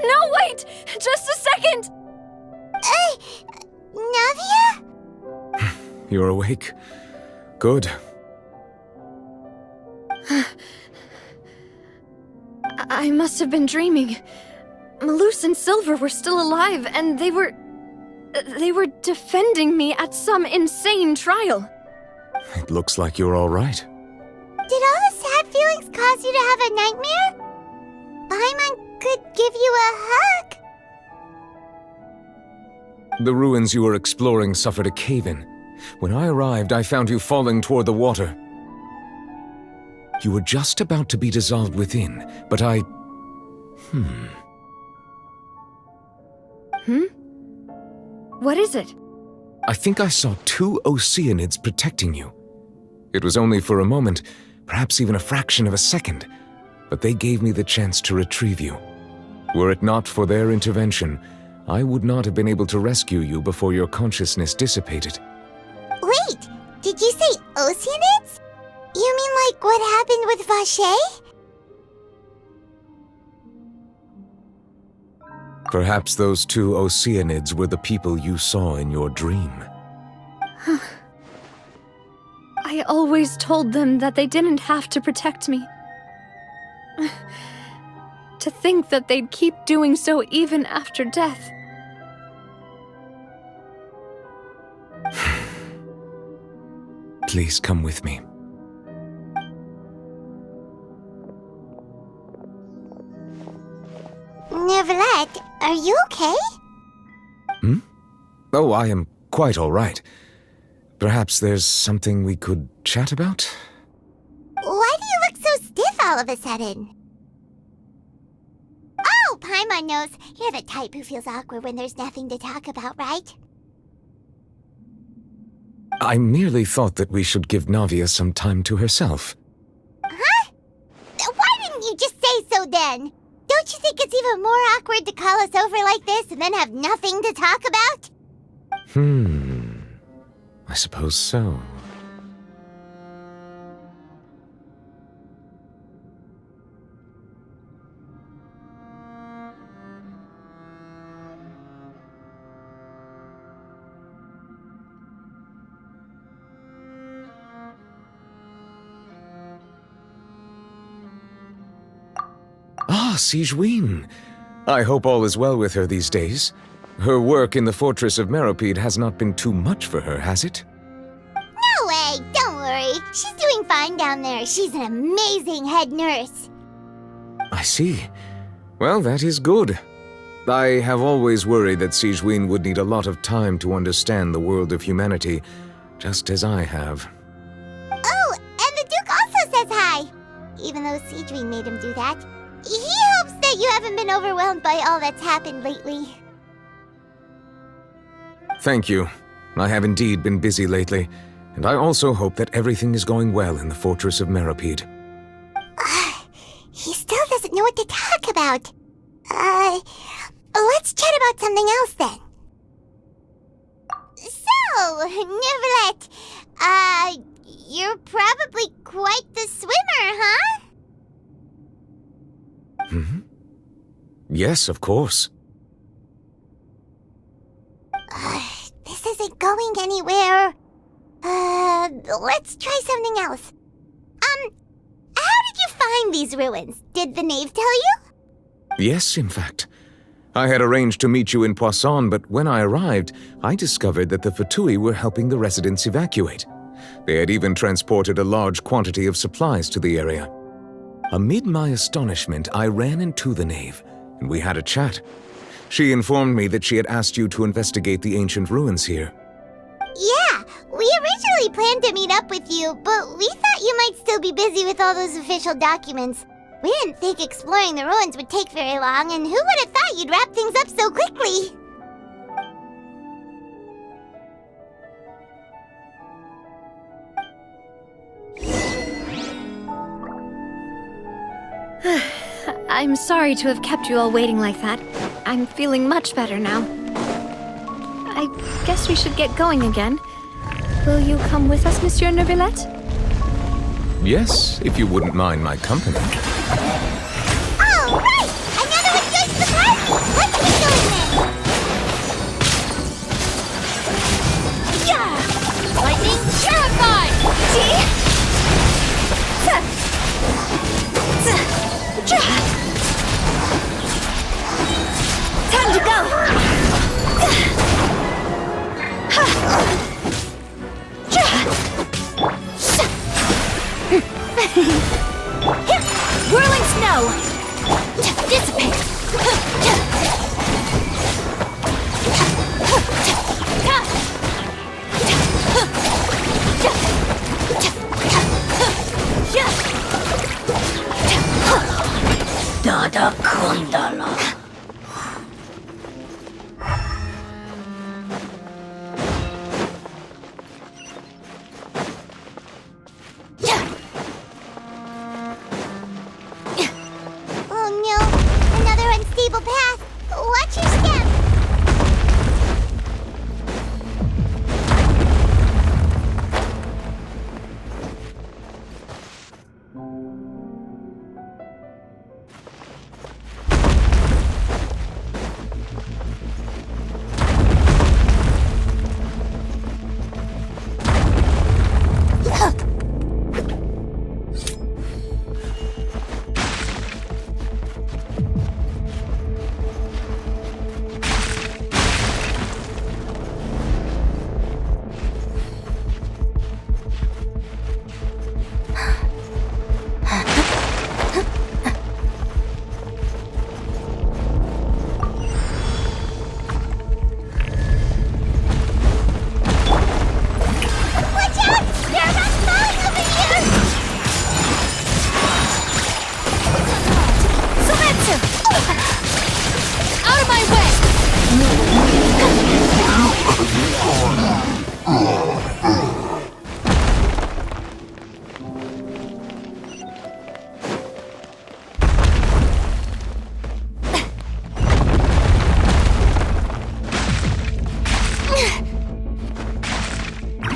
No, wait! Just a second! Navia? You're awake? Good. I must have been dreaming. Malus and Silver were still alive, and they were defending me at some insane trial. It looks like you're all right. Did all the sad feelings cause you to have a nightmare? Paimon could give you a hug. The ruins you were exploring suffered a cave-in. When I arrived, I found you falling toward the water. You were just about to be dissolved within, but I... What is it? I think I saw 2 Oceanids protecting you. It was only for a moment, perhaps even a fraction of a second, but they gave me the chance to retrieve you. Were it not for their intervention, I would not have been able to rescue you before your consciousness dissipated. Wait, did you say Oceanids? You mean like what happened with Vacher? Perhaps those 2 Oceanids were the people you saw in your dream. I always told them that they didn't have to protect me. To think that they'd keep doing so even after death. Please come with me. Neuvillette, are you okay? Oh, I am quite all right. Perhaps there's something we could chat about? Why do you look so stiff all of a sudden? Oh, Paimon knows. You're the type who feels awkward when there's nothing to talk about, right? I merely thought that we should give Navia some time to herself. Huh? Why didn't you just say so then? Don't you think it's even more awkward to call us over like this and then have nothing to talk about? I suppose so. Ah, SIUUUU. I hope all is well with her these days. Her work in the Fortress of Meropide has not been too much for her, has it? No way! Don't worry. She's doing fine down there. She's an amazing head nurse. I see. Well, that is good. I have always worried that SIUUUU would need a lot of time to understand the world of humanity, just as I have. Oh, and the Duke also says hi! Even though SIUUUU made him do that. He hopes that you haven't been overwhelmed by all that's happened lately. Thank you. I have indeed been busy lately, and I also hope that everything is going well in the Fortress of Meropide. He still doesn't know what to talk about. Let's chat about something else then. So, Neuvillette, you're probably quite the swimmer, huh? Yes, of course. This isn't going anywhere. Let's try something else. How did you find these ruins? Did the knave tell you? Yes, in fact. I had arranged to meet you in Poisson, but when I arrived, I discovered that the Fatui were helping the residents evacuate. They had even transported a large quantity of supplies to the area. Amid my astonishment, I ran into the knave, and we had a chat. She informed me that she had asked you to investigate the ancient ruins here. Yeah, we originally planned to meet up with you, but we thought you might still be busy with all those official documents. We didn't think exploring the ruins would take very long, and who would have thought you'd wrap things up so quickly? I'm sorry to have kept you all waiting like that. I'm feeling much better now. I guess we should get going again. Will you come with us, Monsieur Neuvillette? Yes, if you wouldn't mind my company. All right! Another one joins the party! Let's get going then! Yeah! Lightning terrified! Time to go! Whirling snow! Dissipate! Dada Kundala. Oh no, another unstable path. Watch your step.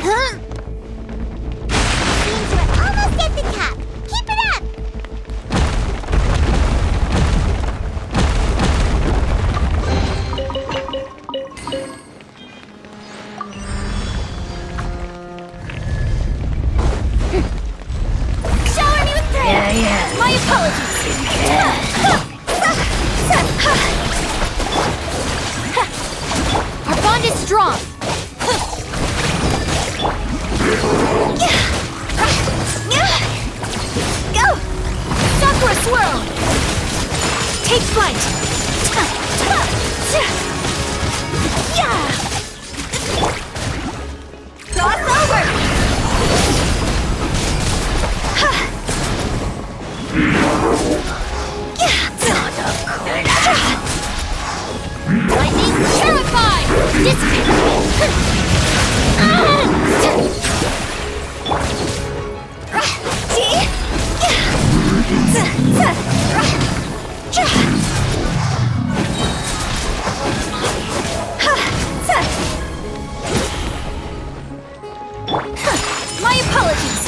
Means we're almost at the top. Keep it up! Shower me with prayer! Yeah. My apologies! Our bond is strong. Go! Sakura swirl! Take flight! Cross over! Lightning terrified! My apologies!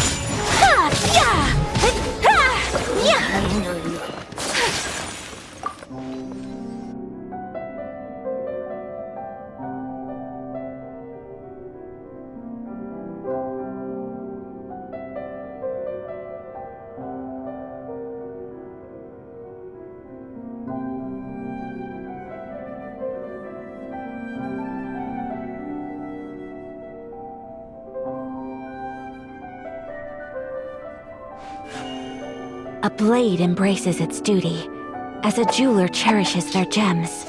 A blade embraces its duty, as a jeweler cherishes their gems.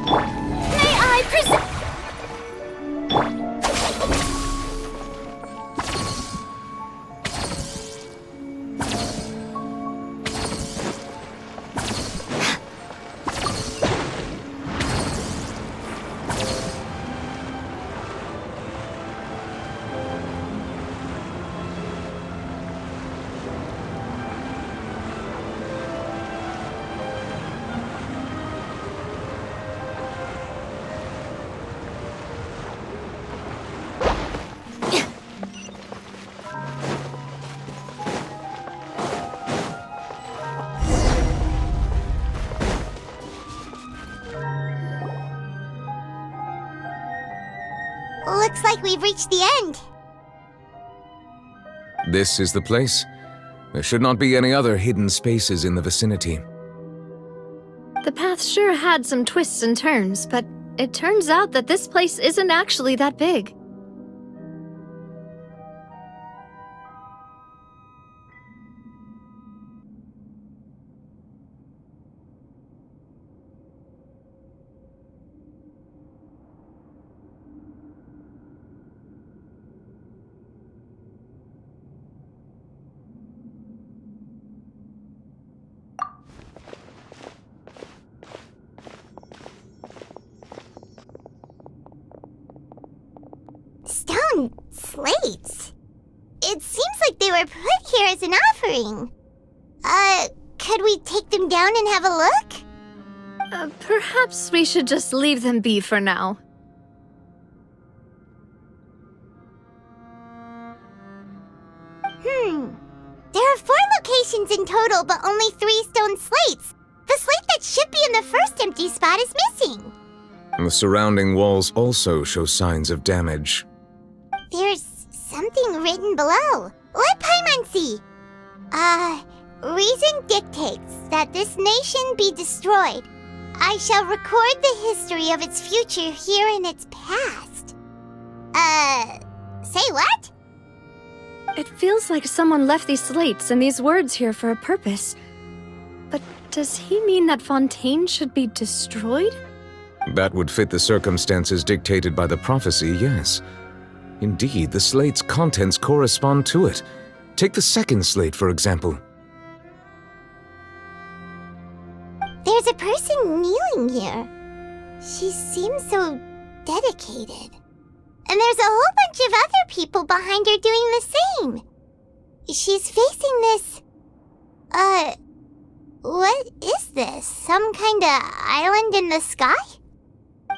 May I present... Looks like we've reached the end. This is the place. There should not be any other hidden spaces in the vicinity. The path sure had some twists and turns, but it turns out that this place isn't actually that big. Stone slates. It seems like they were put here as an offering. Could we take them down and have a look? Perhaps we should just leave them be for now. There are 4 locations in total, but only 3 stone slates. The slate that should be in the first empty spot is missing. The surrounding walls also show signs of damage. There's something written below. Let Paimon see. Reason dictates that this nation be destroyed. I shall record the history of its future here in its past. Say what? It feels like someone left these slates and these words here for a purpose. But does he mean that Fontaine should be destroyed? That would fit the circumstances dictated by the prophecy, yes. Indeed, the slate's contents correspond to it. Take the second slate, for example. There's a person kneeling here. She seems so dedicated. And there's a whole bunch of other people behind her doing the same. She's facing this, What is this? Some kind of island in the sky?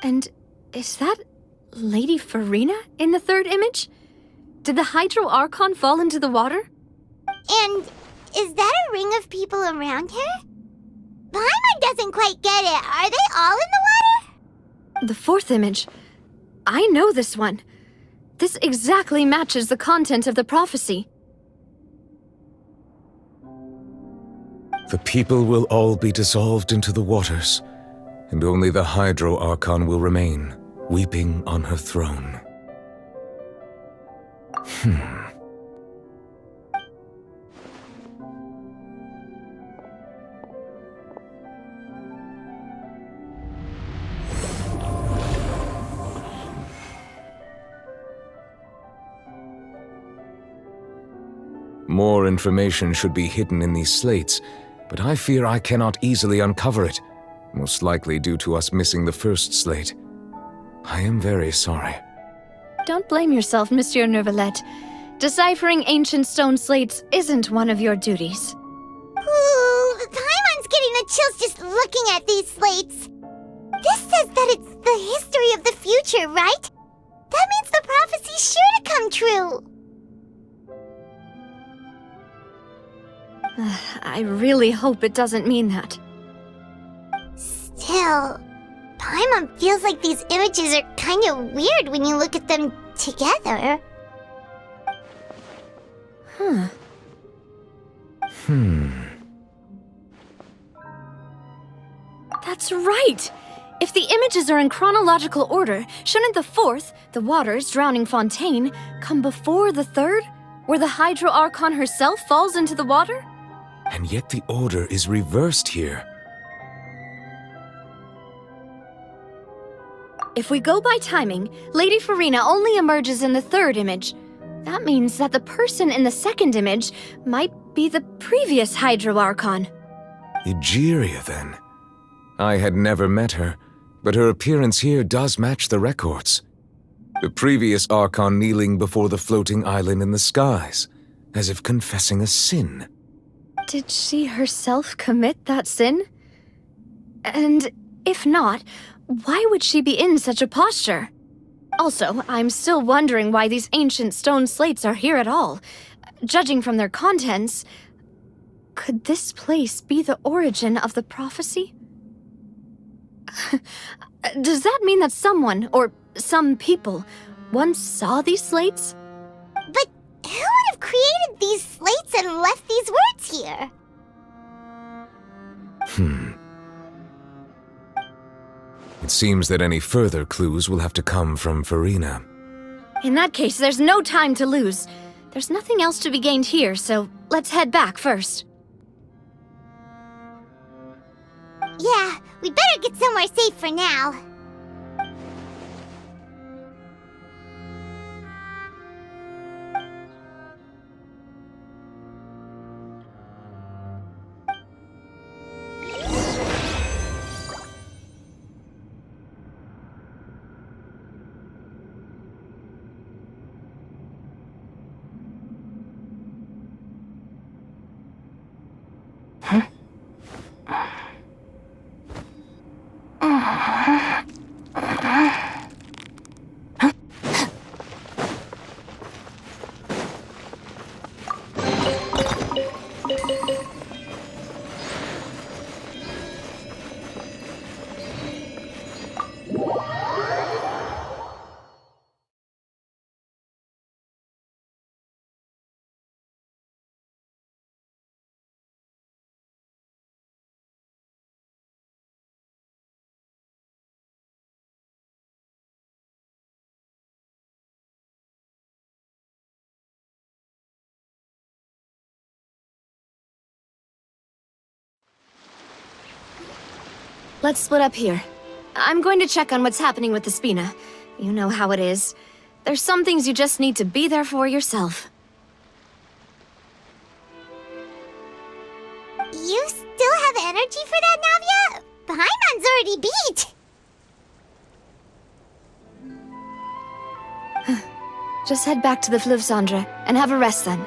And is that Lady Farina in the third image? Did the Hydro Archon fall into the water? And is that a ring of people around her? Paimon doesn't quite get it. Are they all in the water? The fourth image. I know this one. This exactly matches the content of the prophecy. The people will all be dissolved into the waters, and only the Hydro Archon will remain, weeping on her throne. More information should be hidden in these slates, but I fear I cannot easily uncover it, most likely due to us missing the first slate. I am very sorry. Don't blame yourself, Monsieur Neuvillette. Deciphering ancient stone slates isn't one of your duties. Ooh, Paimon's getting the chills just looking at these slates. This says that it's the history of the future, right? That means the prophecy's sure to come true. I really hope it doesn't mean that. Still, Paimon feels like these images are kind of weird when you look at them together. That's right! If the images are in chronological order, shouldn't the fourth, the waters drowning Fontaine, come before the third, where the Hydro Archon herself falls into the water? And yet the order is reversed here. If we go by timing, Lady Farina only emerges in the third image. That means that the person in the second image might be the previous Hydro Archon. Egeria, then. I had never met her, but her appearance here does match the records. The previous Archon kneeling before the floating island in the skies, as if confessing a sin. Did she herself commit that sin? And if not, why would she be in such a posture? Also, I'm still wondering why these ancient stone slates are here at all. Judging from their contents, could this place be the origin of the prophecy? Does that mean that someone, or some people, once saw these slates? But who would have created these slates and left these words here? It seems that any further clues will have to come from Farina. In that case, there's no time to lose. There's nothing else to be gained here, so let's head back first. Yeah, we better get somewhere safe for now. Let's split up here. I'm going to check on what's happening with the Spina. You know how it is. There's some things you just need to be there for yourself. You still have energy for that, Navia? Paimon's already beat! Just head back to the Fleuve Cendre and have a rest then.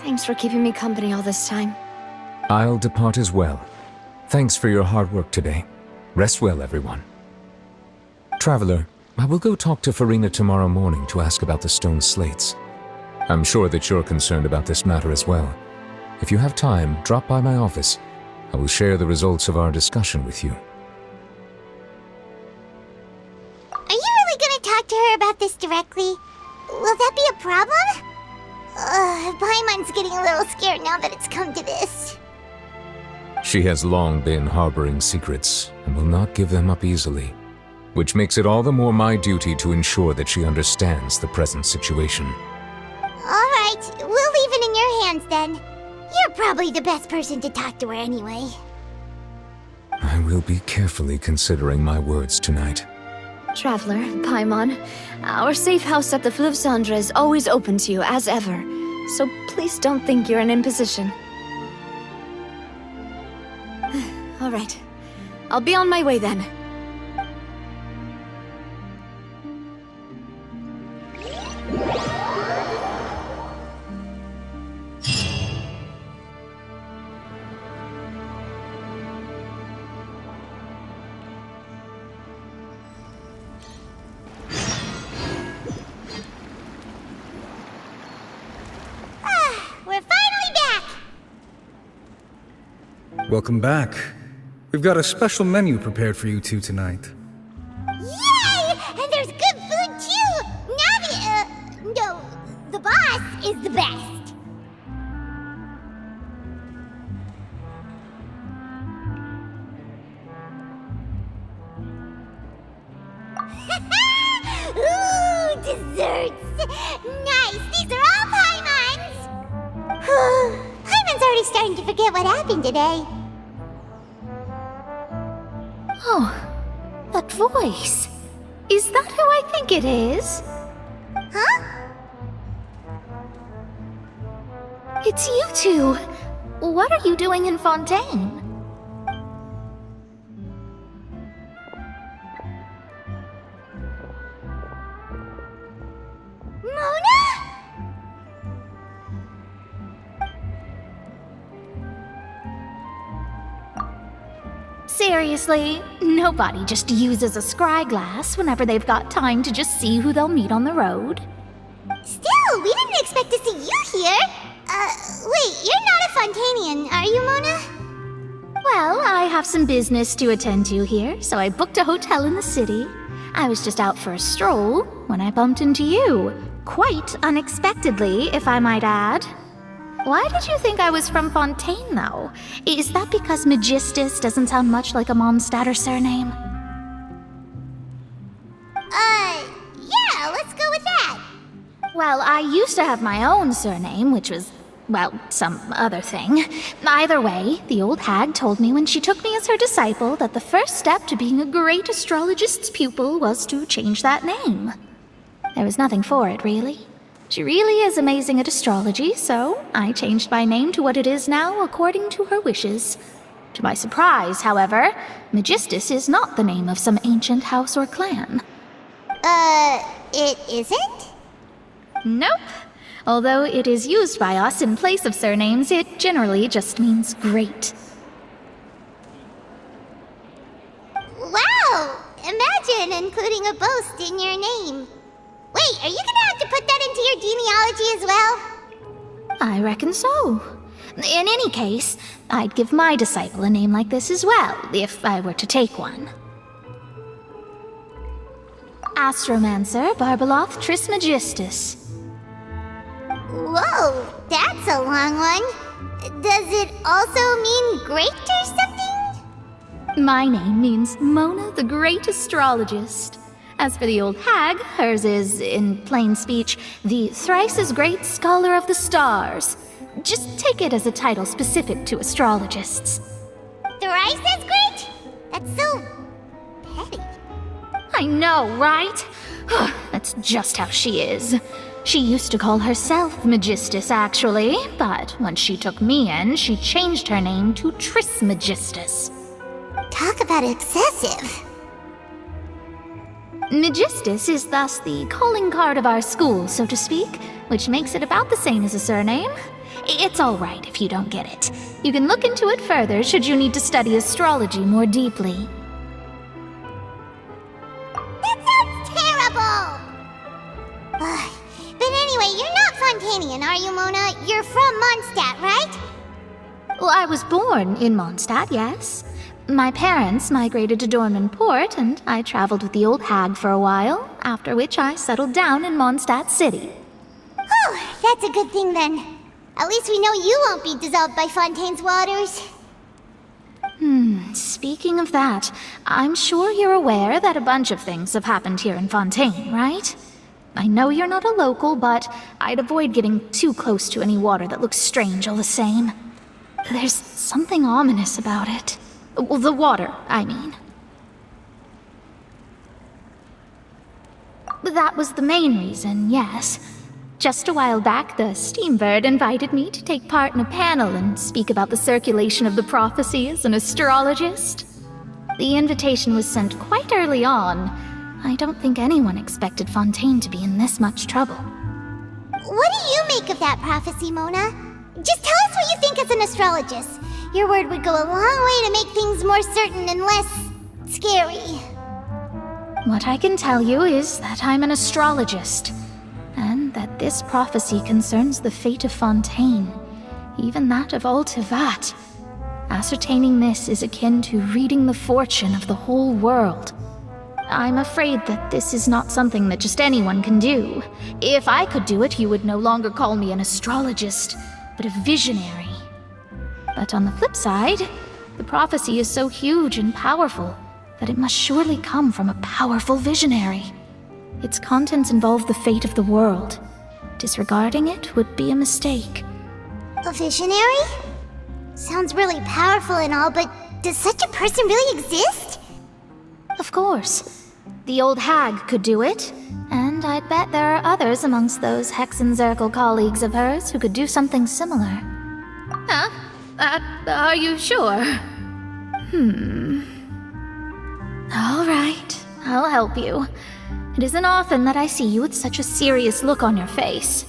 Thanks for keeping me company all this time. I'll depart as well. Thanks for your hard work today. Rest well, everyone. Traveler, I will go talk to Farina tomorrow morning to ask about the stone slates. I'm sure that you're concerned about this matter as well. If you have time, drop by my office. I will share the results of our discussion with you. Are you really gonna talk to her about this directly? Will that be a problem? Paimon's getting a little scared now that it's come to this. She has long been harboring secrets and will not give them up easily, which makes it all the more my duty to ensure that she understands the present situation. Alright, we'll leave it in your hands then. You're probably the best person to talk to her anyway. I will be carefully considering my words tonight. Traveler, Paimon, our safe house at the Fleuve Cendre is always open to you, as ever. So please don't think you're an imposition. All right. I'll be on my way then. We're finally back! Welcome back. We've got a special menu prepared for you two tonight. Yay! And there's good food too! Navi, no, the boss is the best. Ooh, desserts! Nice! These are all Paimon's! Paimon's already starting to forget what happened today. Oh, that voice. Is that who I think it is? Huh? It's you two. What are you doing in Fontaine? MONAA? Seriously, nobody just uses a scry glass whenever they've got time to just see who they'll meet on the road. Still, we didn't expect to see you here. Wait, you're not a Fontainian, are you, MONAA? Well, I have some business to attend to here, so I booked a hotel in the city. I was just out for a stroll when I bumped into you. Quite unexpectedly, if I might add. Why did you think I was from Fontaine, though? Is that because Magistus doesn't sound much like a Mondstadt surname? Yeah, let's go with that. Well, I used to have my own surname, which was, well, some other thing. Either way, the old hag told me when she took me as her disciple that the first step to being a great astrologist's pupil was to change that name. There was nothing for it, really. She really is amazing at astrology, so I changed my name to what it is now according to her wishes. To my surprise, however, Magistus is not the name of some ancient house or clan. It isn't? Nope. Although it is used by us in place of surnames, it generally just means great. Wow! Imagine including a boast in your name. Wait, are you gonna have to put that into your genealogy as well? I reckon so. In any case, I'd give my disciple a name like this as well, if I were to take one. Astromancer Barbeloth Trismegistus. Whoa, that's a long one. Does it also mean great or something? My name means Mona the Great Astrologist. As for the old hag, hers is, in plain speech, the thrice-as-great Scholar of the Stars. Just take it as a title specific to astrologists. Thrice as great? That's so petty. I know, right? That's just how she is. She used to call herself Magistus, actually, but when she took me in, she changed her name to Trismegistus. Talk about excessive. Magistus is thus the calling card of our school, so to speak, which makes it about the same as a surname. It's all right if you don't get it. You can look into it further should you need to study astrology more deeply. That sounds terrible! But anyway, you're not Fontainian, are you, Mona? You're from Mondstadt, right? Well, I was born in Mondstadt, yes. My parents migrated to Dorman Port, and I traveled with the old hag for a while, after which I settled down in Mondstadt City. Oh, that's a good thing then. At least we know you won't be dissolved by Fontaine's waters. Speaking of that, I'm sure you're aware that a bunch of things have happened here in Fontaine, right? I know you're not a local, but I'd avoid getting too close to any water that looks strange all the same. There's something ominous about it. Well, the water, I mean. That was the main reason, yes. Just a while back, the Steambird invited me to take part in a panel and speak about the circulation of the prophecy as an astrologist. The invitation was sent quite early on. I don't think anyone expected Fontaine to be in this much trouble. What do you make of that prophecy, Mona? Just tell us what you think as an astrologist. Your word would go a long way to make things more certain and less scary. What I can tell you is that I'm an astrologist, and that this prophecy concerns the fate of Fontaine, even that of all Tevat. Ascertaining this is akin to reading the fortune of the whole world. I'm afraid that this is not something that just anyone can do. If I could do it, you would no longer call me an astrologist, but a visionary. But on the flip side, the prophecy is so huge and powerful that it must surely come from a powerful visionary. Its contents involve the fate of the world. Disregarding it would be a mistake. A visionary? Sounds really powerful and all, but does such a person really exist? Of course. The old hag could do it, and I'd bet there are others amongst those Hexenzirkel colleagues of hers who could do something similar. Huh? Are you sure? All right, I'll help you. It isn't often that I see you with such a serious look on your face.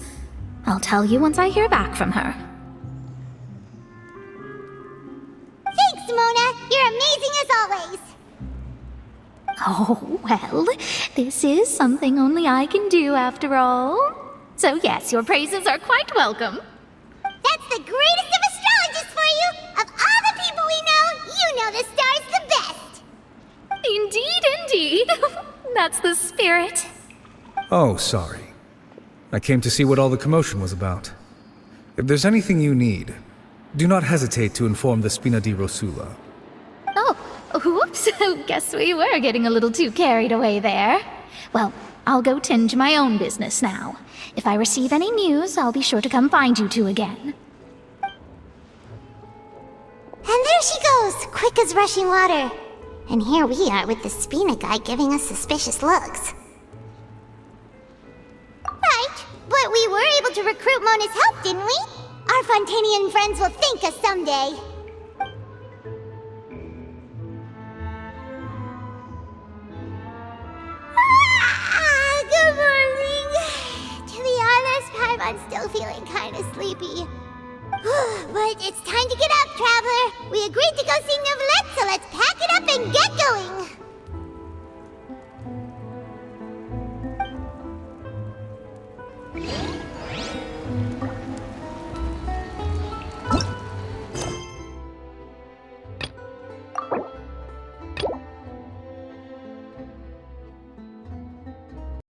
I'll tell you once I hear back from her. Thanks, Mona! You're amazing as always! Oh, well, this is something only I can do after all. So yes, your praises are quite welcome. That's the greatest of astrologists for you! Of all the people we know, you know the star's the best! Indeed, indeed. That's the spirit. Oh, sorry. I came to see what all the commotion was about. If there's anything you need, do not hesitate to inform the Spina di Rosula. Oh, whoops. Guess we were getting a little too carried away there. Well, I'll go tend to my own business now. If I receive any news, I'll be sure to come find you two again. And there she goes, quick as rushing water. And here we are with the Spina guy giving us suspicious looks. Right, but we were able to recruit Mona's help, didn't we? Our Fontainian friends will thank us someday. Good morning. To be honest, I'm still feeling kind of sleepy. But it's time to get up, traveler. We agreed to go see Neuvillette, so let's pack it up and get going.